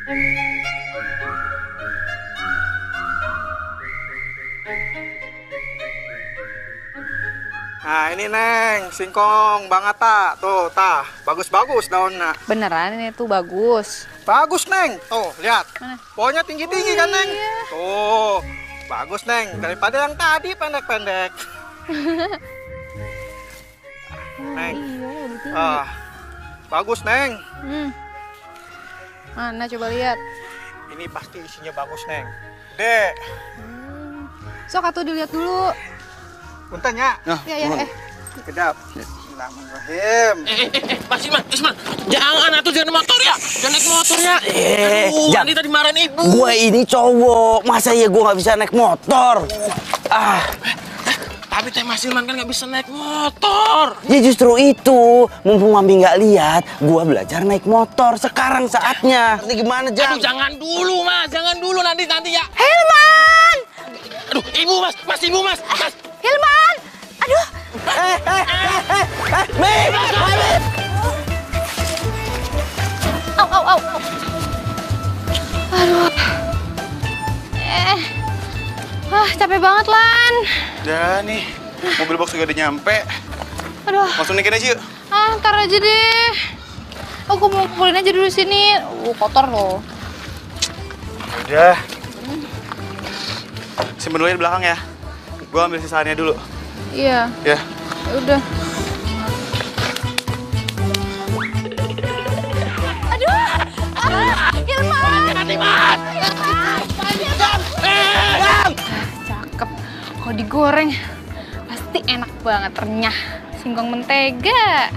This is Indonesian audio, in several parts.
Nah ini Neng, singkong Bang Atta. Tuh, tah, bagus-bagus daunnya. Beneran ini tuh bagus. Bagus Neng, tuh lihat. Mana? Pohonnya tinggi-tinggi kan Neng? Iya. Tuh, bagus Neng, daripada yang tadi pendek-pendek. Neng, bagus Neng. Mana coba lihat. Ini pasti isinya bagus Neng. Dek. Sok atuh dilihat dulu. Punten ya. Ya. Kedap. Bismillahirrahmanirrahim. Mas Isman, jangan atuh jangan motor ya. Jangan naik motor ya. Jangan tadi marahin ibu. Gue ini cowok, masa ya gue nggak bisa naik motor? Tapi teh Mas Ilman kan nggak bisa naik motor. Ya justru itu, mumpung Mami nggak lihat, gue belajar naik motor. Sekarang saatnya. Ini gimana, Jang? Aduh, jangan dulu Mas, jangan dulu nanti ya. Hilman! Aduh, ibu Mas, ibu Mas. Hilman! Aduh! Mim! Au. Aduh. Capek banget, Lan. Udah nih, mobil box juga udah nyampe. Aduh. Langsung naikin aja yuk. Ntar aja deh. Aku mau kumpulin aja dulu sini. Kotor loh. Udah. Simpen dulu di belakang ya. Gua ambil sisaannya dulu. Iya. Ya. Udah. Aduh! Hilman! Hati Mas. Cakep. Kalau digoreng pasti enak banget, renyah. Singkong mentega.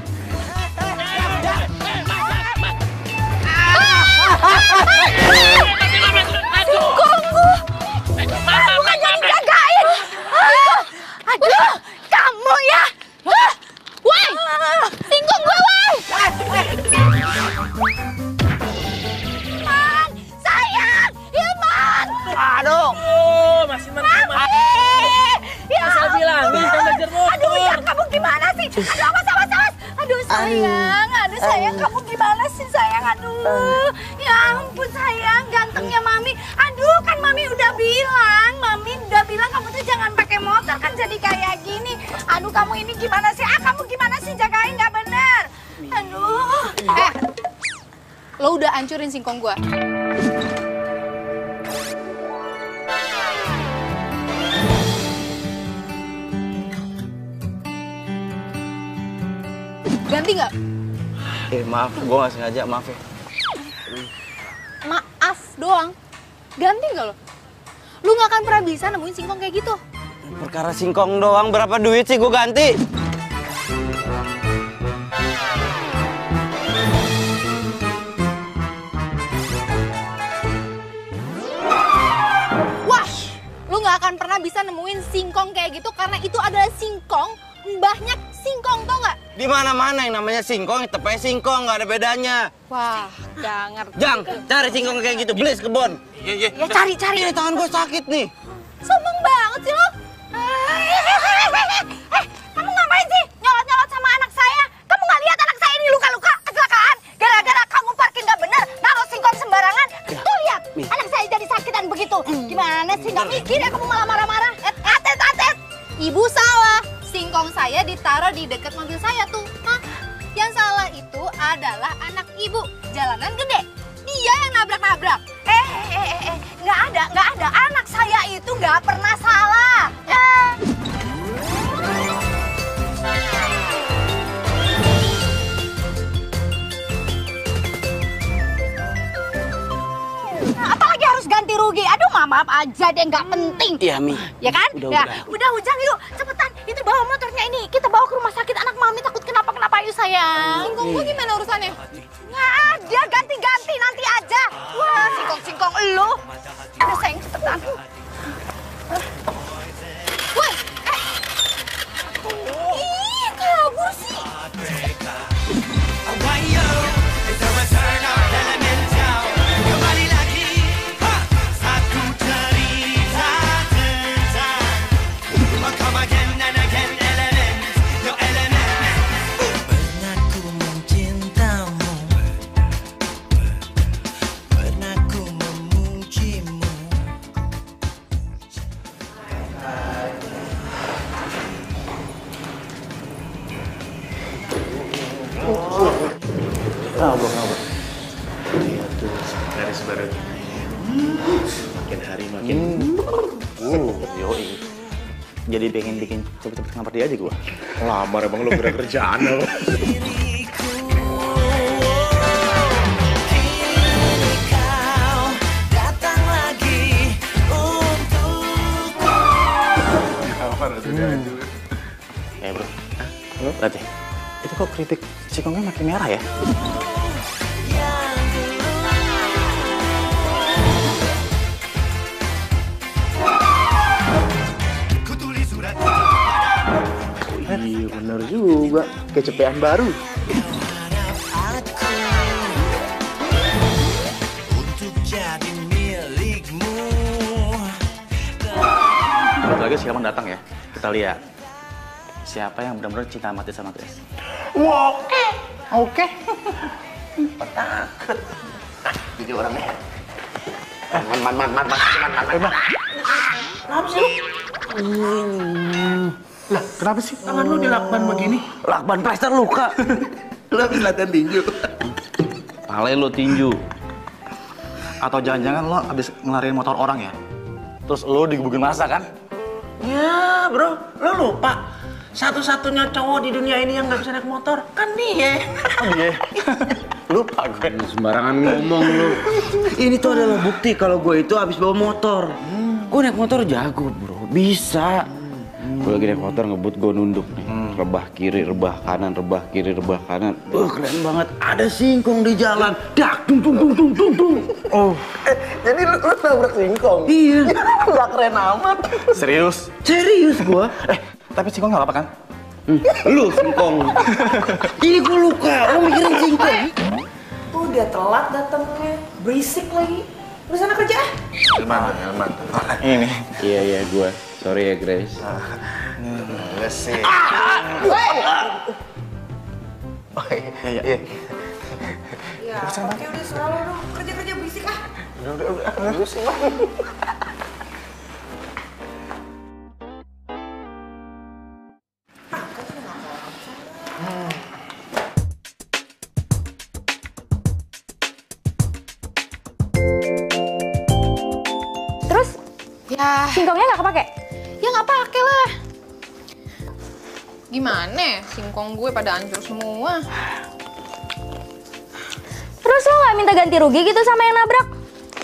Singkongku! Bukan jadi jagain! Aduh, kamu ya! Woi! Singkong gue, woi! Hilman! Sayang! Hilman! Aduh! Mas Ilman. Ya Saya bilangin kan belajar motor. Aduh, ya kamu gimana sih? Aduh, awas. Aduh sayang, kamu gimana sih sayang? Aduh, ya ampun sayang, gantengnya Mami. Aduh, kan Mami udah bilang kamu tuh jangan pakai motor kan jadi kayak gini. Aduh, kamu ini gimana sih? Kamu gimana sih jagain nggak bener? Aduh. Lo udah hancurin singkong gua. Ganti nggak? Maaf, gue nggak sengaja, maaf ya. Maaf doang. Ganti nggak lo? Lu nggak akan pernah bisa nemuin singkong kayak gitu. Perkara singkong doang, berapa duit sih gue ganti? Wah, lu nggak akan pernah bisa nemuin singkong kayak gitu karena itu adalah singkong mbahnya singkong, tau nggak? Di mana-mana yang namanya singkong, tepatnya singkong, nggak ada bedanya. Wah, nggak ngerti. Jang, cari singkong kayak gitu, beli sekebon. Iya. Ya cari. Ini tangan gue sakit nih. Sombong banget sih lo. Kamu ngapain sih nyolot-nyolot sama anak saya? Kamu nggak lihat anak saya ini luka-luka kecelakaan? Gara-gara kamu parkir nggak bener, naruh singkong sembarangan. Tuh lihat, anak saya jadi sakitan begitu. Gimana sih nggak mikir ya kamu malah marah-marah? Atet. Ibu salah. Singkong saya ditaruh di dekat mobil saya tuh. Yang salah itu adalah anak ibu. Jalanan gede. Dia yang nabrak-nabrak. Nggak ada. Anak saya itu nggak pernah salah. Apalagi harus ganti rugi. Aduh, maaf aja deh, nggak penting. Iya, Mi. Ya kan? Udah. Ujang yuk, cepetan. Itu bawa motornya ini. Kita bawa ke rumah sakit, anak Mami takut kenapa-kenapa. Ayo sayang. Singkong gua gimana urusannya? Nggak ada, ganti-ganti nanti aja. Wah, singkong elu. Udah sayang, cepetan. Woi, Ih, kabur sih. Pernah ku mencintamu, pernah Baris baru. Makin hari makin. Yoi. Jadi pengen bikin cepet-cepet ngamper dia aja gua. Lamar emang lu kira kerjaan lo. Bro, lihat deh. Itu kok keripik singkongnya makin merah ya? Iya bener juga, kecepean baru. Bentar lagi si Kaman datang ya. Kita lihat siapa yang benar-benar cinta mati sama Grace. Wow, oke. Takut. Jadi orangnya. Man. Kenapa sih lu? Lah, kenapa sih tangan lu dilakban begini? Lakban plester luka. Lu habis latihan tinju. Pale lu tinju. Atau jangan-jangan lo habis ngelarin motor orang ya? Terus lo digebukin masa kan? Ya, bro, lu lupa. Satu-satunya cowok di dunia ini yang nggak bisa naik motor kan dia. Oh iya. Lupa gue. Sembarangan ngomong lu. Ini tuh adalah bukti kalau gue itu habis bawa motor. Gue naik motor jago bro, bisa. Gue lagi naik motor ngebut gue nunduk nih. Rebah kiri, rebah kanan, rebah kiri, rebah kanan. Keren banget. Ada singkong di jalan. Dak, dung. Oh. Jadi lu nabrak singkong? Iya. Nggak keren amat. Serius gue. Tapi singkong nggak apa-apa kan? Lu singkong. Ini gue luka. Lo mikirin singkong. Udah telat datangnya, berisik lagi. Lu sana kerja. Elman. Ini. Iya gue. Sorry ya Grace. Enggak sih. Iya. Ya, oke udah selalu dong. Kerja berisik ah. Terus Ya, singkongnya nggak kepake? ya nggak pakai lah. Gimana? Singkong gue pada hancur semua. Terus lo nggak minta ganti rugi gitu sama yang nabrak?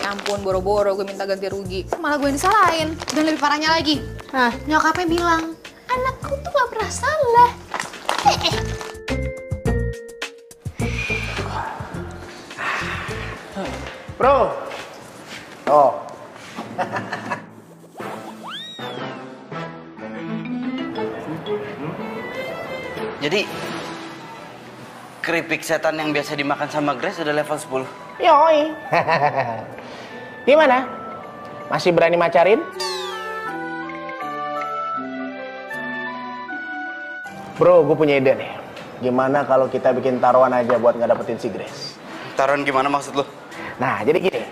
Ya ampun, boro-boro gue minta ganti rugi. Malah gue yang disalahin. Dan lebih parahnya lagi. Nah, Nyokapnya bilang, anakku tuh gak pernah salah. Bro. Oh. Jadi keripik setan yang biasa dimakan sama Grace udah level 10. Yoi. Gimana? Masih berani macarin? Bro, gue punya ide nih. Gimana kalau kita bikin taruhan aja buat nggak dapetin si Grace? Taruhan gimana maksud lo? Nah, jadi gini.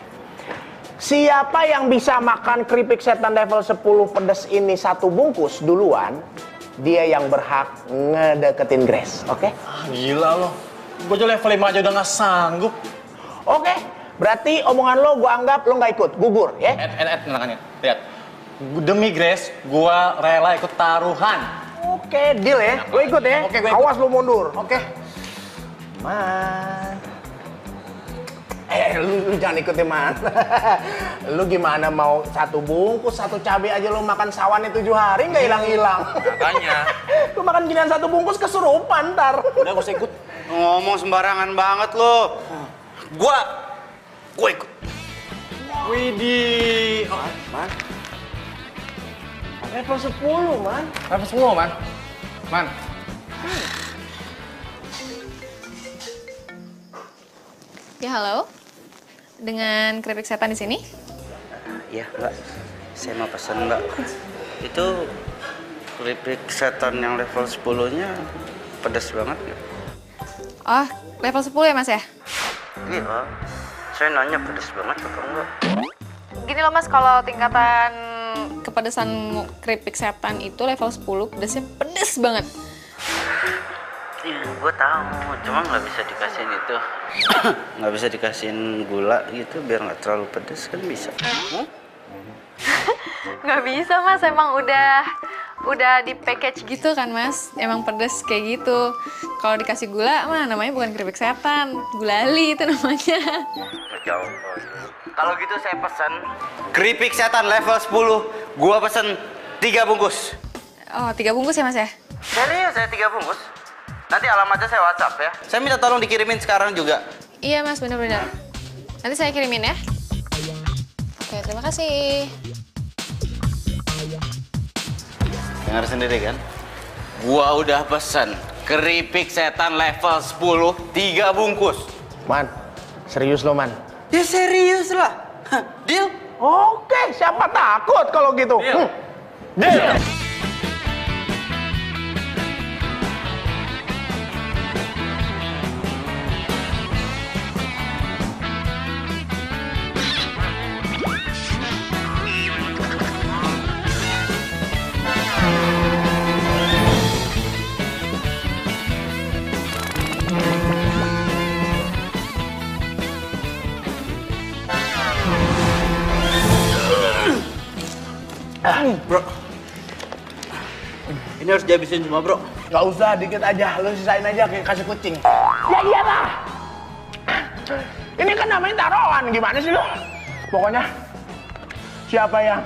Siapa yang bisa makan keripik setan level 10 pedas ini satu bungkus duluan, dia yang berhak ngedeketin Grace, oke? Gila lo. Gue aja level 5 aja udah nggak sanggup. Oke, berarti omongan lo gue anggap lo nggak ikut, gugur, ya? Tenangannya. Lihat. Demi Grace, gue rela ikut taruhan. Oke, deal ya. Gue ikut ya. Oke, gue ikut. Awas lo mundur. Oke. Man. Lu jangan ikut ya, Man. Lu gimana mau satu bungkus, satu cabai aja lu makan sawannya 7 hari nggak hilang-hilang. Makanya. Lu makan ginian satu bungkus kesurupan ntar. Udah gue usah ikut. Ngomong sembarangan banget lo. Gue ikut. Widih. Oh, Man. Level 10, Man. level 10, Man. Man. Ya halo, dengan keripik setan di sini. Iya, Mbak. Saya mau pesan, Mbak. Itu keripik setan yang level 10-nya pedas banget ya? Oh, level 10 ya Mas ya? Iya. Saya nanya pedas banget apa enggak? Gini loh Mas, kalau tingkatan kepedesan keripik setan itu level 10, pedasnya pedes banget. Ya, gue tahu, cuma nggak bisa dikasihin itu, nggak bisa dikasihin gula gitu biar nggak terlalu pedes kan bisa? Nggak bisa mas, emang udah di package gitu kan mas, emang pedes kayak gitu. Kalau dikasih gula mah namanya bukan keripik setan, gulali itu namanya. Jauh. Kalau gitu saya pesan keripik setan level 10, gua pesen 3 bungkus. Oh 3 bungkus ya mas ya? Serius saya 3 bungkus. Nanti alamatnya saya WhatsApp ya. Saya minta tolong dikirimin sekarang juga. Iya mas, bener-bener. Nanti saya kirimin ya. Oke, terima kasih. Dengar sendiri kan? Gua udah pesen keripik setan level 10, 3 bungkus. Man, serius lo, Man? Ya serius lah. Deal? Oke, siapa takut kalau gitu? Deal. Bro, ini harus dihabisin semua bro. Gak usah, dikit aja. Lu sisain aja kayak kasih kucing. Ya iyalah. Ini kan namanya taruhan. Gimana sih lu? Pokoknya siapa yang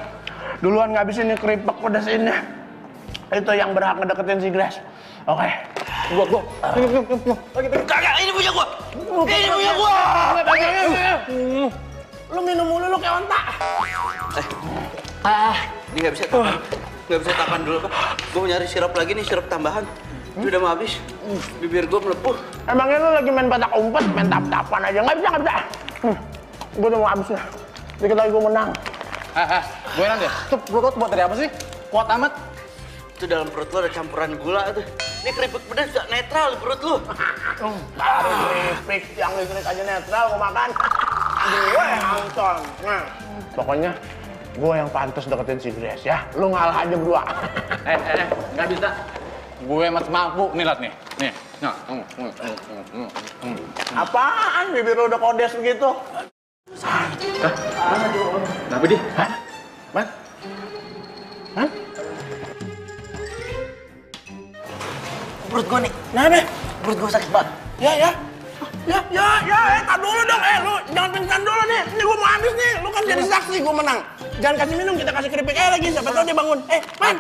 duluan ngabisin keripik pedas ini, itu yang berhak ngedeketin si Grace. Oke. Gua. Kagak, ini punya gua. Ini punya gua. Lu minum mulu lu kayak onta. Ini nggak bisa tahan. Nggak bisa tahan dulu Pak. Gua mau nyari sirup lagi nih, sirup tambahan. Ini udah mau habis. Bibir gua melepuh. Emangnya lu lagi main batak umpet, main tap-tapan aja? Nggak bisa. Gua udah mau habis nih. Dikit lagi gua menang. Gue nanti. Tuh perut buat dari apa sih? Kuat amat. Itu dalam perut lu ada campuran gula tuh. Ini keripik pedas gak netral di perut lu. Baru keripik yang listrik aja netral gua makan. Gue yang nonton. Nah, pokoknya gue yang pantas deketin si Grace ya. Lu ngalah aja berdua. Nggak bisa. Gue masih mampu. Nih liat nih. Nih. Nah. Apaan? Bibir lu udah kodes begitu? Kenapa dia? Hah? Man? Hah? Perut gua nih. Kenapa? Perut gua sakit banget. Ya, tar dulu dong, lu jangan pingsan dulu nih. Ini gua mau habis nih, lu kan jadi saksi gua menang. Jangan kasih minum, kita kasih keripik aja lagi, siapa tahu dia bangun. Man.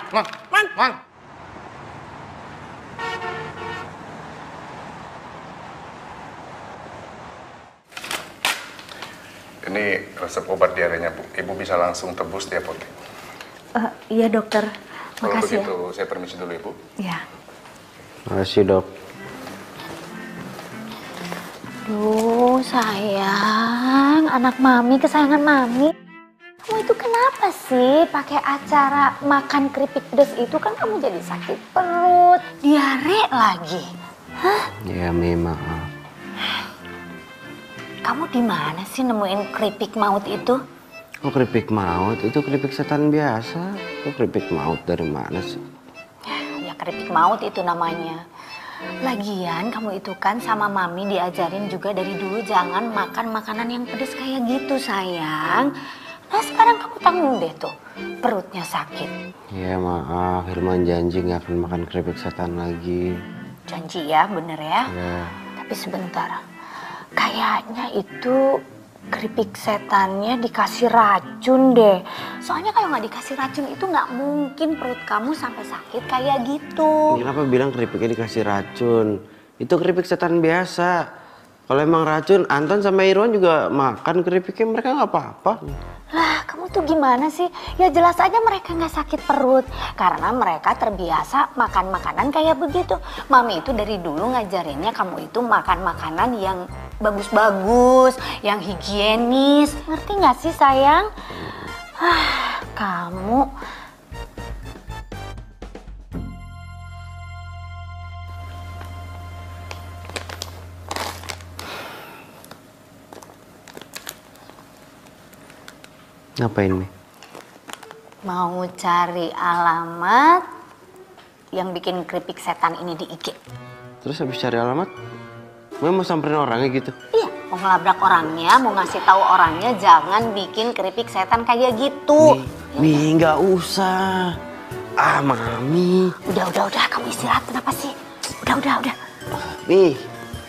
Ini resep obat diarenya, Bu. Ibu bisa langsung tebus di apotek. Iya dokter, Kalau makasih begitu, saya permisi dulu, Ibu. ya. Makasih dok. Duh sayang, anak mami kesayangan mami. Kamu itu kenapa sih pakai acara makan keripik pedas itu kan kamu jadi sakit perut, diare lagi. Hah? Ya memang. Kamu di mana sih nemuin keripik maut itu? Kok keripik maut? Itu keripik setan biasa. Kok keripik maut dari mana sih? Ya keripik maut itu namanya. Lagian kamu itu kan sama mami diajarin juga dari dulu jangan makan makanan yang pedas kayak gitu sayang. Nah sekarang kamu tanggung deh tuh, perutnya sakit. Ya maaf, Hilman janji nggak akan makan keripik setan lagi. Janji ya, bener ya? Ya. Tapi sebentar, kayaknya itu keripik setannya dikasih racun deh. Soalnya kalau nggak dikasih racun itu nggak mungkin perut kamu sampai sakit kayak gitu. Kenapa bilang keripiknya dikasih racun? Itu keripik setan biasa. Kalau emang racun, Anton sama Irwan juga makan keripiknya, mereka nggak apa-apa. Lah, kamu tuh gimana sih? Ya jelas aja mereka nggak sakit perut. Karena mereka terbiasa makan makanan kayak begitu. Mami itu dari dulu ngajarinnya kamu itu makan makanan yang bagus-bagus, yang higienis. Ngerti nggak sih sayang? Kamu... Ngapain, Mi? mau cari alamat yang bikin keripik setan ini di IG. Terus habis cari alamat, gue mau samperin orangnya gitu. Iya, mau ngelabrak orangnya, mau ngasih tahu orangnya jangan bikin keripik setan kayak gitu. Mi, nggak usah. Ah, Mami. Udah, kamu istirahat kenapa sih? Udah. Mi.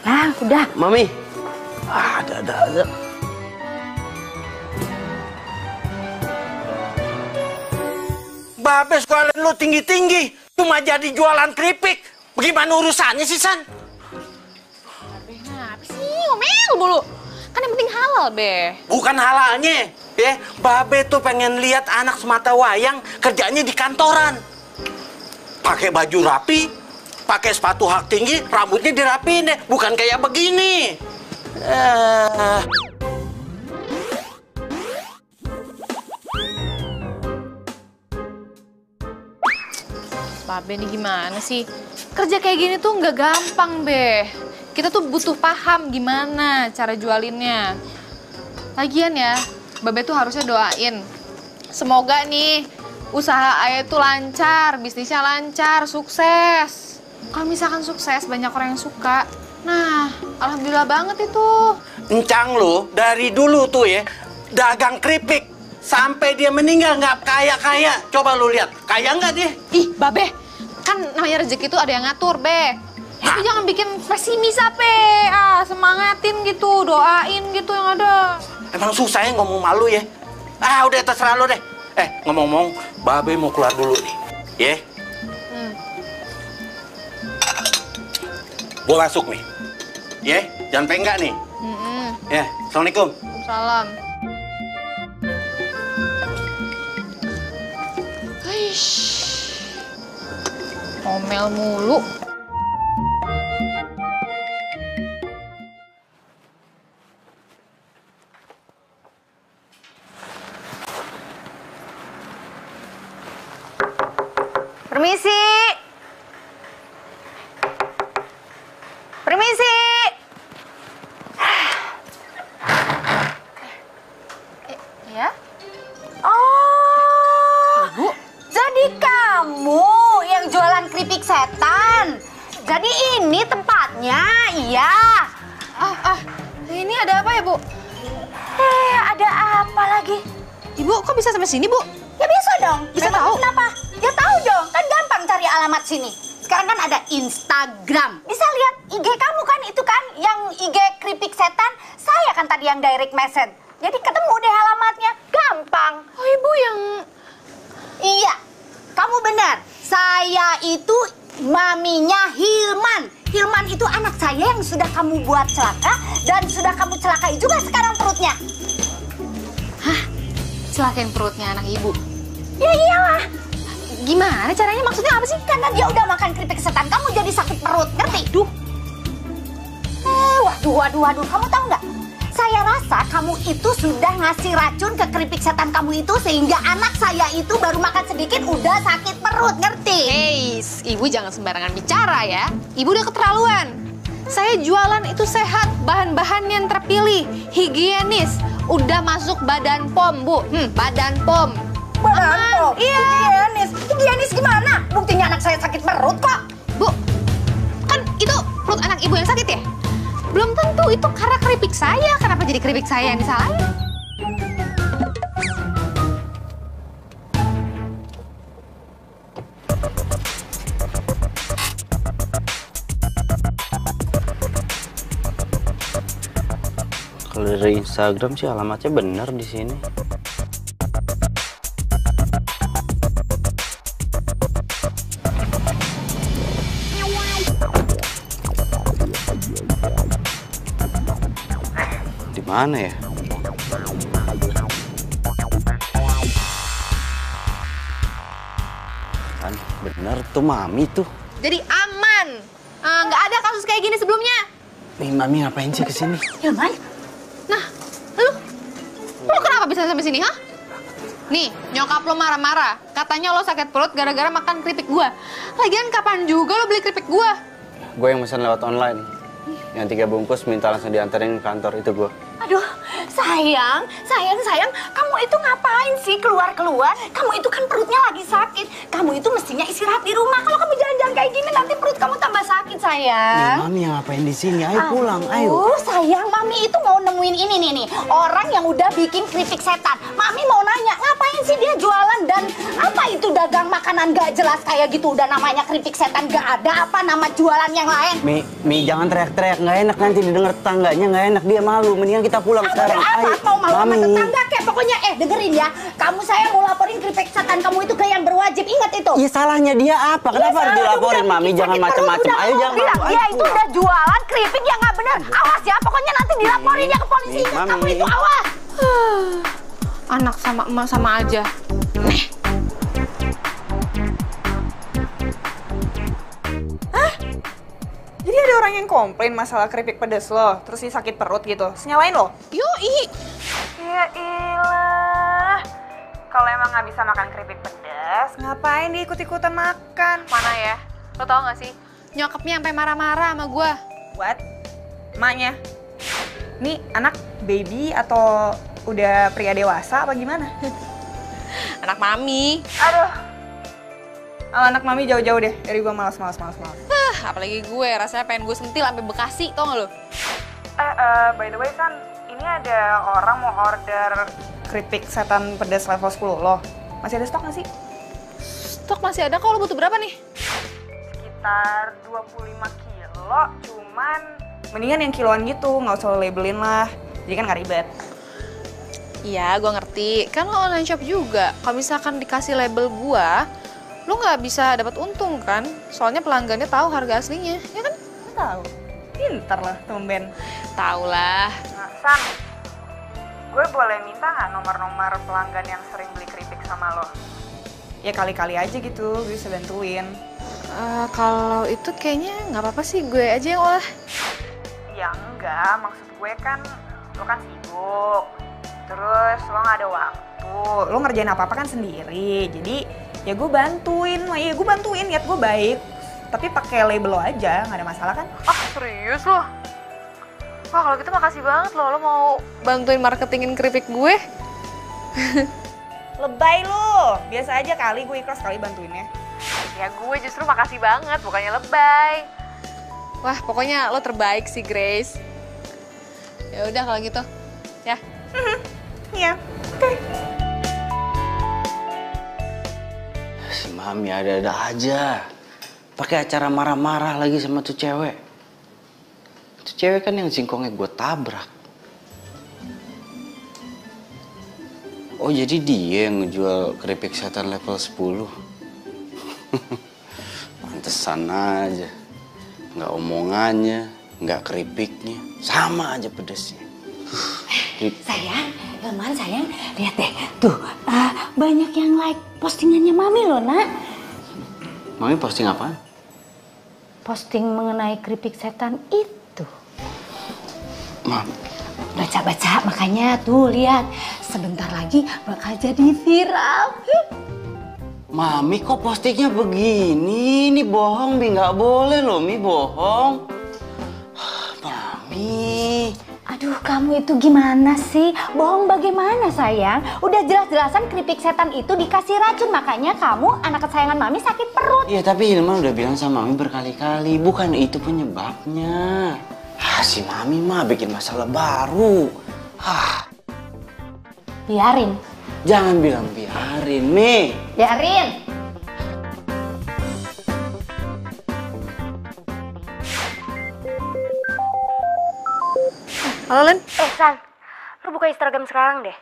Nah, udah. Mami. Ah, ada. Babe sekolah lu tinggi-tinggi, cuma jadi jualan keripik. Bagaimana urusannya sih, San? Kenapa sih ngomel mulu? Kan yang penting halal, Be. Bukan halalnya, ya. Babe tuh pengen lihat anak semata wayang kerjanya di kantoran. Pakai baju rapi, pakai sepatu hak tinggi, rambutnya dirapiin deh, bukan kayak begini. Babe nih gimana sih? Kerja kayak gini tuh nggak gampang, Be. Kita tuh butuh paham gimana cara jualinnya. Lagian ya, Babe tuh harusnya doain. Semoga nih usaha Ayah tuh lancar, bisnisnya lancar, sukses. Kalau misalkan sukses, banyak orang yang suka. Nah, alhamdulillah banget itu. Encang lu dari dulu tuh ya, dagang keripik. Sampai dia meninggal nggak kaya-kaya. Coba lu lihat, kaya nggak dia? Ih, Babe, kan namanya rezeki itu ada yang ngatur, Be. Itu jangan bikin pesimis, Be. Semangatin gitu, doain gitu yang ada. Emang susah ya ngomong malu ya? Udah terserah lu deh. Ngomong-ngomong, Babe mau keluar dulu nih. Ya? Gua masuk nih. Ya, jangan penggak nih. Ya, Assalamualaikum. Salam. Ngomel mulu. Permisi. Ya? Oh, Ibu. Jadi kamu yang jualan keripik setan. Jadi ini tempatnya, iya. Ini ada apa ya, Bu? Ada apa lagi? Ibu, kok bisa sampai sini, Bu? Ya bisa dong. Bisa Memang tahu? Kenapa? Ya tahu dong. Kan gampang cari alamat sini. Sekarang kan ada Instagram. Bisa lihat IG kamu kan, itu kan yang IG keripik setan. Saya kan tadi yang direct message. Jadi ketemu deh alamatnya. Gampang. Oh, Ibu yang... Iya, kamu benar. Saya itu maminya Hilman. Hilman itu anak saya yang sudah kamu buat celaka dan sudah kamu celakai juga sekarang perutnya. Hah? Celakain perutnya anak Ibu? Ya iyalah. Gimana caranya? Maksudnya apa sih? Karena dia udah makan keripik setan, kamu jadi sakit perut, ngerti? Waduh, kamu tahu nggak? Saya rasa kamu itu sudah ngasih racun ke keripik setan kamu itu sehingga anak saya itu baru makan sedikit udah sakit perut, ngerti? Hei, Ibu jangan sembarangan bicara ya. Ibu udah keterlaluan. Saya jualan itu sehat, bahan-bahan yang terpilih, higienis. Udah masuk Badan POM, Bu. Badan POM. Badan POM? Iya. Higienis gimana? Buktinya anak saya sakit perut kok. Bu, kan itu perut anak Ibu yang sakit ya? Belum tentu itu karena keripik saya. Kenapa jadi keripik saya yang disalahin? Kalau dari Instagram sih alamatnya benar di sini. Di mana ya? Kan bener tuh Mami tuh. Jadi aman. Nggak ada kasus kayak gini sebelumnya. Nih Mami ngapain sih kesini? Hilman? Nah, lu kenapa bisa sampai sini, ha? Nih, nyokap lo marah-marah. Katanya lo sakit perut gara-gara makan keripik gua. Lagian kapan juga lo beli keripik gua? Gue yang pesan lewat online. Yang 3 bungkus minta langsung diantarin ke kantor itu gue. Aduh, sayang, kamu itu ngapain sih keluar-keluar? Kamu itu kan perutnya lagi sakit. Kamu itu mestinya istirahat di rumah. Kalau kamu jalan-jalan kayak gini, nanti perut kamu tambah sakit, sayang. Mami yang ngapain di sini? Ayo pulang, ayo. Sayang, Mami itu mau nemuin ini nih. Orang yang udah bikin keripik setan. Mami mau nanya, ngapain sih dia jualan dan apa itu dagang makanan gak jelas kayak gitu? Udah namanya keripik setan, gak ada apa nama jualan yang lain. Mi jangan teriak-teriak, nggak enak nanti didengar tetangganya, nggak enak, dia malu. Mendingan kita pulang sekarang. Ayo, mau malu sama Mami. tetangga kek? Pokoknya dengerin ya. Saya mau laporin keripik setan kamu itu ke yang berwajib. Ingat itu. Ya salahnya dia apa? Kenapa harus dilaporin, Mami? Jangan macam-macam. Ayo jangan bilang malu. dia Ayo, itu udah jualan keripik yang nggak benar. Awas ya, pokoknya nanti dilaporin ya ke polisi. Ingat kamu itu, awas. Anak sama emak sama aja. Jadi ada orang yang komplain masalah keripik pedes lo, terus dia sakit perut gitu. Terus nyalain lo? Yoi. Ya ilah. Kalau emang nggak bisa makan keripik pedes, ngapain dia ikut-ikutan makan? Mana ya? Lo tau gak sih? Nyokapnya sampai marah-marah sama gua. What? Emaknya? Nih anak baby atau udah pria dewasa apa gimana? Anak mami. Aduh. Anak mami jauh-jauh deh dari gua, malas. Apalagi gue, rasanya pengen gue sentil sampai Bekasi, tau gak lo? By the way San, ini ada orang mau order keripik setan pedas level 10 lo. Masih ada stok nggak sih? Stok masih ada, kalau lo butuh berapa nih? Sekitar 25 kilo, cuman mendingan yang kiloan gitu, nggak usah lo labelin lah. Jadi kan nggak ribet. Iya, gue ngerti. Kan lo online shop juga. Kalau misalkan dikasih label gue, lo nggak bisa dapat untung kan? Soalnya pelanggannya tahu harga aslinya, ya kan? Tahu. Pinter lah, tumben. Tahu lah. Nah, San, gue boleh minta nggak nomor-nomor pelanggan yang sering beli keripik sama lo? Ya kali-kali aja gitu, gue bisa bantuin. Kalau itu kayaknya nggak apa-apa sih, gue aja yang olah. Ya enggak, maksud gue kan lo kan sibuk. Terus lo nggak ada waktu, lo ngerjain apa-apa kan sendiri. Jadi ya gue bantuin, niat gue baik. Tapi pakai label lo aja, nggak ada masalah kan? Ah, serius lo? Wah, kalau gitu makasih banget lo mau bantuin marketingin keripik gue. Lebay lo, biasa aja kali, gue ikhlas kali bantuinnya. Ya gue justru makasih banget, bukannya lebay. Wah, pokoknya lo terbaik sih, Grace. Ya udah kalau gitu, ya. Iya, oke. Si Mami ada-ada aja. Pakai acara marah-marah lagi sama tuh cewek. Tuh cewek kan yang singkongnya gue tabrak. Oh jadi dia yang ngejual keripik setan level 10. Pantesan aja. Nggak omongannya, nggak keripiknya. Sama aja pedesnya. Sayang, Leman sayang, lihat deh. Tuh, banyak yang like postingannya Mami loh, Nak. Mami posting apaan? Posting mengenai keripik setan itu. Mami. Baca-baca, makanya tuh lihat. Sebentar lagi bakal jadi viral. Mami kok postingnya begini? Ini bohong, Mi. Nggak boleh loh, Mi, bohong. Mami. Aduh, kamu itu gimana sih? Bohong bagaimana, sayang? Udah jelas-jelasan keripik setan itu dikasih racun, makanya kamu, anak kesayangan Mami, sakit perut. Iya, tapi Hilman udah bilang sama Mami berkali-kali, bukan itu penyebabnya. Si Mami mah bikin masalah baru. Biarin. Jangan bilang biarin, Mi. Biarin. Halo, Len. San, lu buka Instagram sekarang deh.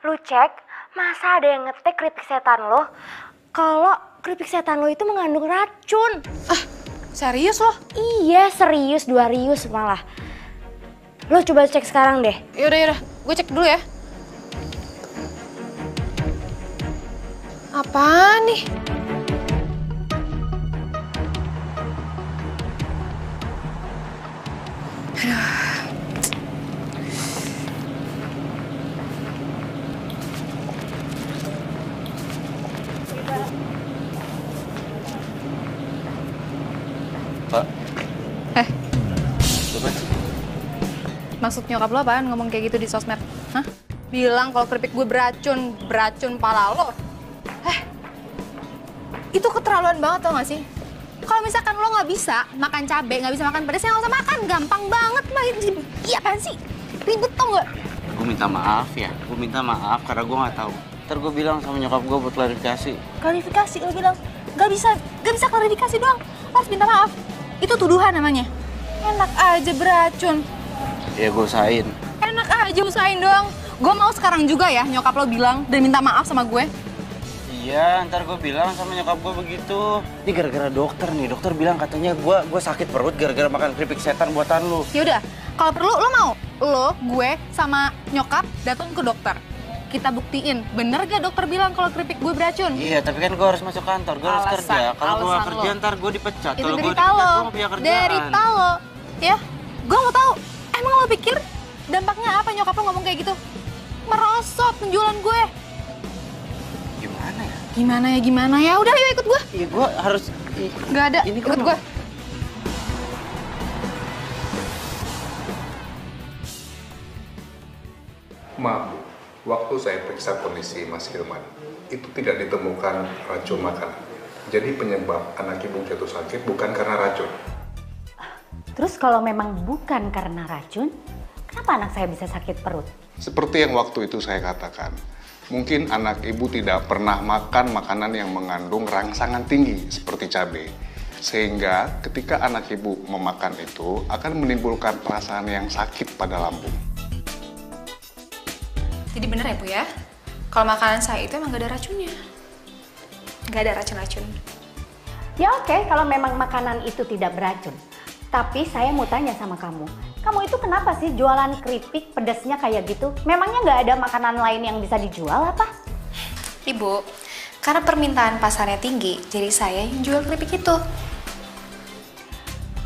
Lu cek, masa ada yang ngetek keripik setan lo? Kalau keripik setan lo itu mengandung racun. Serius lo? Iya, serius, 2 rius malah. Lo coba cek sekarang deh. Yaudah. Gue cek dulu ya. Apaan nih? Pak. Maksud Maksud nyokap lo apaan ngomong kayak gitu di sosmed? Hah? Bilang kalau keripik gue beracun, beracun pala lo. Itu keterlaluan banget tau gak sih? Kalau misalkan lo nggak bisa makan cabai, nggak bisa makan pedas, ya nggak usah makan. Gampang banget mah. Iya apaan sih? Ribet tau nggak? Gue minta maaf ya, gue minta maaf karena gue nggak tahu. Ntar gue bilang sama nyokap gue buat klarifikasi. Klarifikasi lo bilang? Nggak bisa klarifikasi doang. Lo harus minta maaf. Itu tuduhan namanya. Enak aja beracun. Ya gue usahain. Enak aja usahain doang. Gue mau sekarang juga ya nyokap lo bilang dan minta maaf sama gue. Iya, ntar gue bilang sama nyokap gue begitu. Ini gara-gara dokter nih, dokter bilang katanya gue sakit perut gara-gara makan keripik setan buatan lu. Yaudah, kalau perlu lo mau? Lo, gue, sama nyokap datang ke dokter. Kita buktiin, bener gak dokter bilang kalau keripik gue beracun? Iya, tapi kan gue harus masuk kantor, gue harus kerja. Kalau gue gak kerja ntar gue dipecat. Itu Kalau gue derita dipecat lo, gue gak punya kerjaan. derita lo. Ya, gue mau tahu. Emang lo pikir dampaknya apa nyokap lo ngomong kayak gitu? Merosot penjualan gue. Gimana ya? Udah yuk ikut gue. Iya, gue harus... Gak ada, ini ikut gue. Maaf, Bu. Waktu saya periksa kondisi Mas Hilman, itu tidak ditemukan racun makanan. Jadi penyebab anak ibu jatuh sakit bukan karena racun. Terus kalau memang bukan karena racun, kenapa anak saya bisa sakit perut? Seperti yang waktu itu saya katakan, mungkin anak ibu tidak pernah makan makanan yang mengandung rangsangan tinggi seperti cabai. Sehingga ketika anak ibu memakan itu akan menimbulkan perasaan yang sakit pada lambung. Jadi bener ya Bu ya? Kalau makanan saya itu emang gak ada racunnya. Gak ada racun-racun. Ya oke, kalau memang makanan itu tidak beracun. Tapi saya mau tanya sama kamu. Kamu itu kenapa sih jualan keripik pedasnya kayak gitu? Memangnya nggak ada makanan lain yang bisa dijual apa? Ibu, karena permintaan pasarnya tinggi, jadi saya yang jual keripik itu.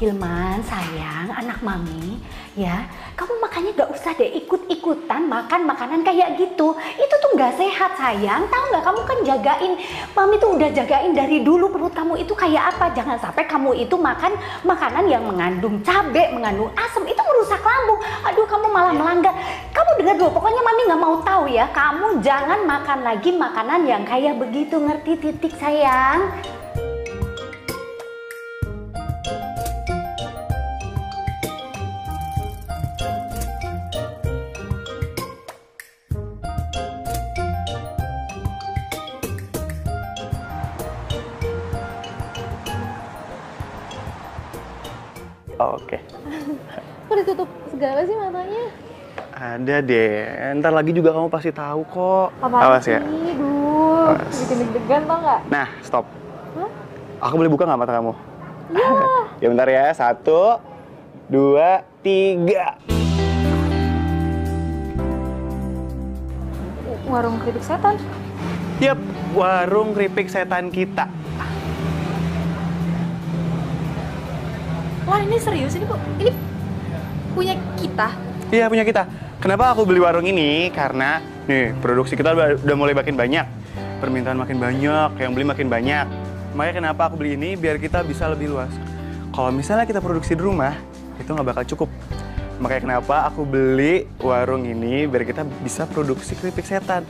Hilman, sayang, anak mami, ya, kamu makanya gak usah deh ikut-ikutan makan makanan kayak gitu. Itu tuh gak sehat, sayang. Tahu nggak, kamu kan jagain, mami tuh udah jagain dari dulu perut kamu itu kayak apa. Jangan sampai kamu itu makan makanan yang mengandung cabai, mengandung asam, itu merusak lambung. Aduh, kamu malah melanggar. Kamu dengar dulu, pokoknya mami nggak mau tahu ya. Kamu jangan makan lagi makanan yang kayak begitu, ngerti titik sayang? Oke. Kok ditutup segala sih matanya? Ada deh. Ntar lagi juga kamu pasti tahu kok. Apaan Awas sih? ya. Duh, bikin deg-degan tau nggak? Nah, stop. Hah? Aku boleh buka nggak mata kamu? Iya. Ya bentar ya. 1, 2, 3. Warung keripik setan. Yap, warung keripik setan kita. Wah, ini serius ini kok? Ini punya kita? Iya, punya kita. Kenapa aku beli warung ini? Karena nih, produksi kita udah mulai makin banyak. Permintaan makin banyak, yang beli makin banyak. Makanya kenapa aku beli ini? Biar kita bisa lebih luas. Kalau misalnya kita produksi di rumah, itu nggak bakal cukup. Makanya kenapa aku beli warung ini, biar kita bisa produksi keripik setan.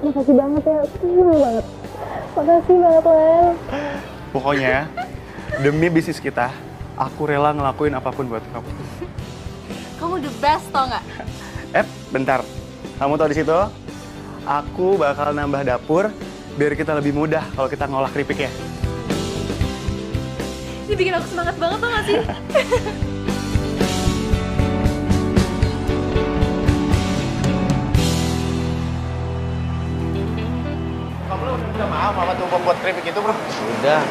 Makasih banget ya, seneng banget. Makasih banget, Len. Pokoknya, demi bisnis kita, aku rela ngelakuin apapun buat kamu. Kamu the best tau nggak? Bentar. Kamu tahu di situ? Aku bakal nambah dapur biar kita lebih mudah kalau kita ngolah keripiknya. Ini bikin aku semangat banget tau nggak sih? Kamu udah maaf apa tuh buat keripik itu, bro? Udah.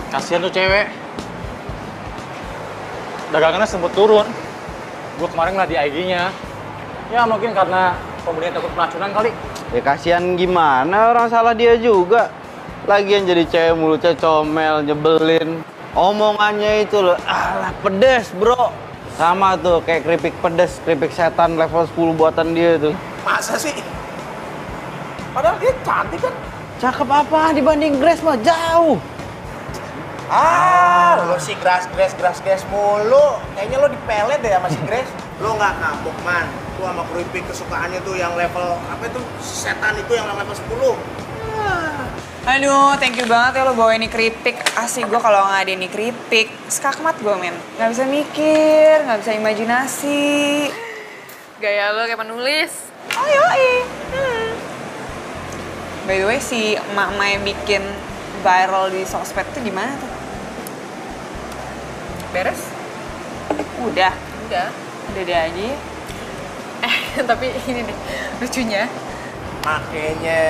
Kasihan tuh cewek. Dagangannya sempat turun. Gue kemarin ngeliat di IG-nya. Ya mungkin karena pembelinya takut keracunan kali. Ya kasihan gimana, orang salah dia juga. Lagian jadi cewek mulutnya comel, nyebelin. Omongannya itu loh, alah pedes bro. Sama tuh kayak keripik pedes, keripik setan level 10 buatan dia tuh. Masa sih? Padahal dia cantik kan? Cakep apa dibanding Grace mah jauh. Lo si Grace mulu. Kayaknya lo dipelet deh sama si Grace. Lo nggak kapok, Man. Tuh sama keripik kesukaannya tuh yang level, apa itu, setan itu yang level 10. Aduh, thank you banget ya lo bawa ini keripik. Asik gue kalau nggak ada ini keripik, skakmat gue, men. Nggak bisa mikir, nggak bisa imajinasi. Gaya lo kayak penulis. Oh yoi. By the way, si emak-emak yang bikin viral di sosmed tuh gimana tuh? Beres? Udah. Udah deh aja. Tapi ini nih, lucunya. Makanya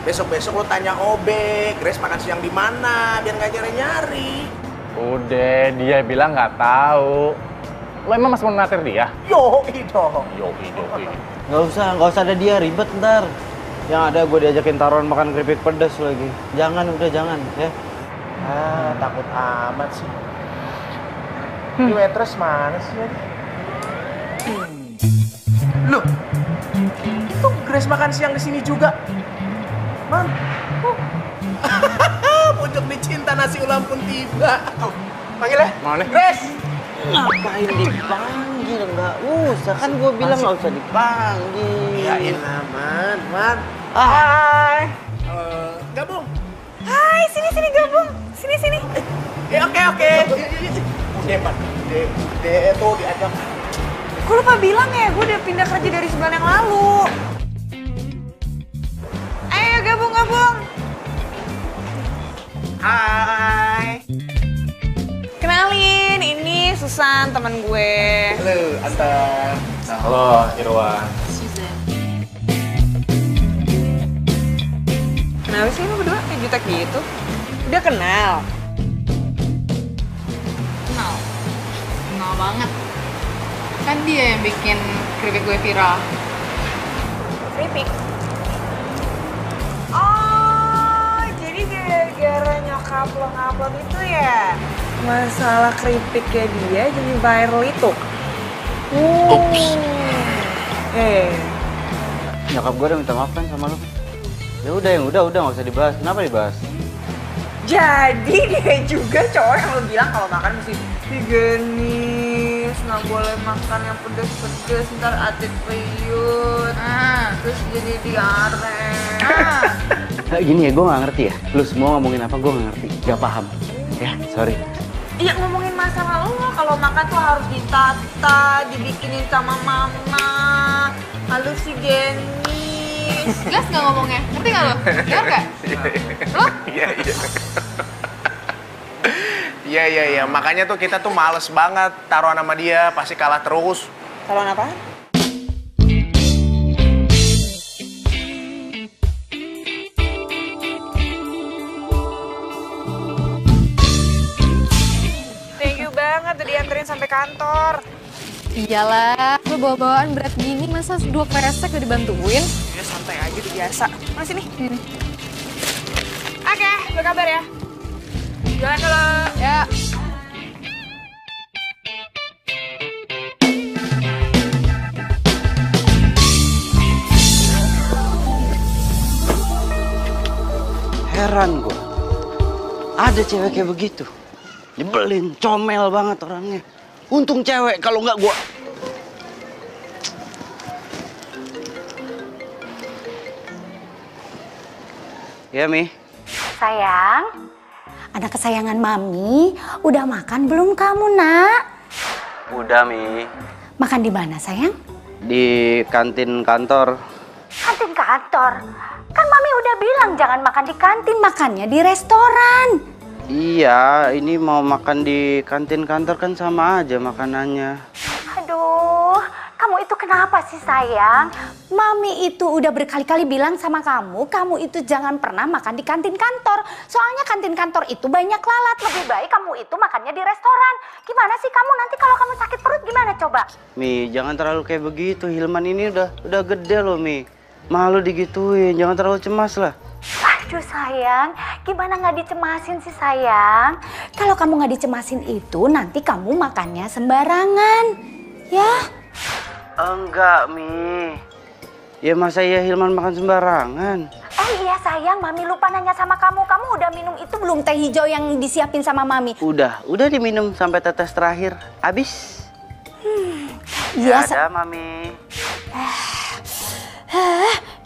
besok-besok lo tanya Obe, Grace makan siang di mana biar nggak nyari-nyari. Udah, dia bilang nggak tahu. Lo emang masih mau natir dia? Yoi dong. Nggak usah ada dia, ribet ntar. Yang ada gue diajakin taruhan makan keripik pedas lagi. Jangan, udah jangan ya. Takut amat sih. Ini waitress mana sih? Loh, itu Grace makan siang di sini juga. Man, pojok dicinta nasi ulam pun tiba. Panggil ya. Mana? Grace. Ngapain dipanggil? Nggak usah, kan gue bilang nggak usah dipanggil. Iyain aman, Man. Hai. Gabung. Hai, sini gabung. Sini. Oke. Udah, Man. Udah tuh diajak. Gue lupa bilang ya, gue udah pindah kerja dari sebulan yang lalu. Ayo gabung. Hai. Kenalin, ini Susan, teman gue. Halo, Anton. Halo, Irwan. Kenapa sih lu berdua kayak jutek gitu? Udah kenal? Kenal banget. Kan dia yang bikin keripik gue viral. Keripik? Oh, jadi gara-gara nyokap lo ngupload itu ya? Masalah keripiknya dia jadi viral itu? Ups. Nyokap gue udah minta maaf kan sama lo. Ya udah, yang udah nggak usah dibahas. Kenapa dibahas? Jadi dia juga cowok yang lo bilang kalau makan mesti higienis, nggak boleh makan yang pedes-pedes, ntar atit periuk, terus jadi diare. Nah, gini ya, gue nggak ngerti ya. Lu semua ngomongin apa gue nggak ngerti, nggak paham. Ya, sorry. Iya, ngomongin masalah lo, kalau makan tuh harus ditata, dibikinin sama mama, halus higienis. Jelas nggak ngomongnya? Ngerti nggak lo? Dengar nggak? Lo? Iya. Makanya tuh kita tuh males banget taruhan sama dia, pasti kalah terus. Taruhan apa? Thank you banget udah dianterin sampai kantor. Iyalah, lo bawa-bawaan berat gini masa 2 kresek udah dibantuin? Ya santai aja udah biasa. Mana sini? Oke, berkabar ya. Jalan dulu. Ya. Heran gue, ada cewek kayak begitu. Nyebelin, comel banget orangnya. Untung cewek, kalau nggak gue. Ya, Mi. Sayang, anak kesayangan Mami, udah makan belum kamu, Nak? Udah, Mi. Makan di mana, sayang? Di kantin kantor. Kantin kantor? Kan Mami udah bilang jangan makan di kantin, makannya di restoran. Iya, ini mau makan di kantin kantor kan sama aja makanannya. Aduh, kamu itu kenapa sih, sayang? Mami itu udah berkali-kali bilang sama kamu itu jangan pernah makan di kantin kantor. Soalnya kantin kantor itu banyak lalat. Lebih baik kamu itu makannya di restoran. Gimana sih kamu nanti kalau kamu sakit perut gimana coba? Mi, jangan terlalu kayak begitu. Hilman ini udah gede loh, Mi. Malu digituin, jangan terlalu cemas lah. Aduh sayang, gimana nggak dicemasin sih sayang? Kalau kamu nggak dicemasin itu nanti kamu makannya sembarangan, ya? Enggak, Mi. Ya masa ya Hilman makan sembarangan? Oh iya sayang, Mami lupa nanya sama kamu. Kamu udah minum itu belum teh hijau yang disiapin sama Mami? Udah diminum sampai tetes terakhir. Habis. Iya. Ada, Mami.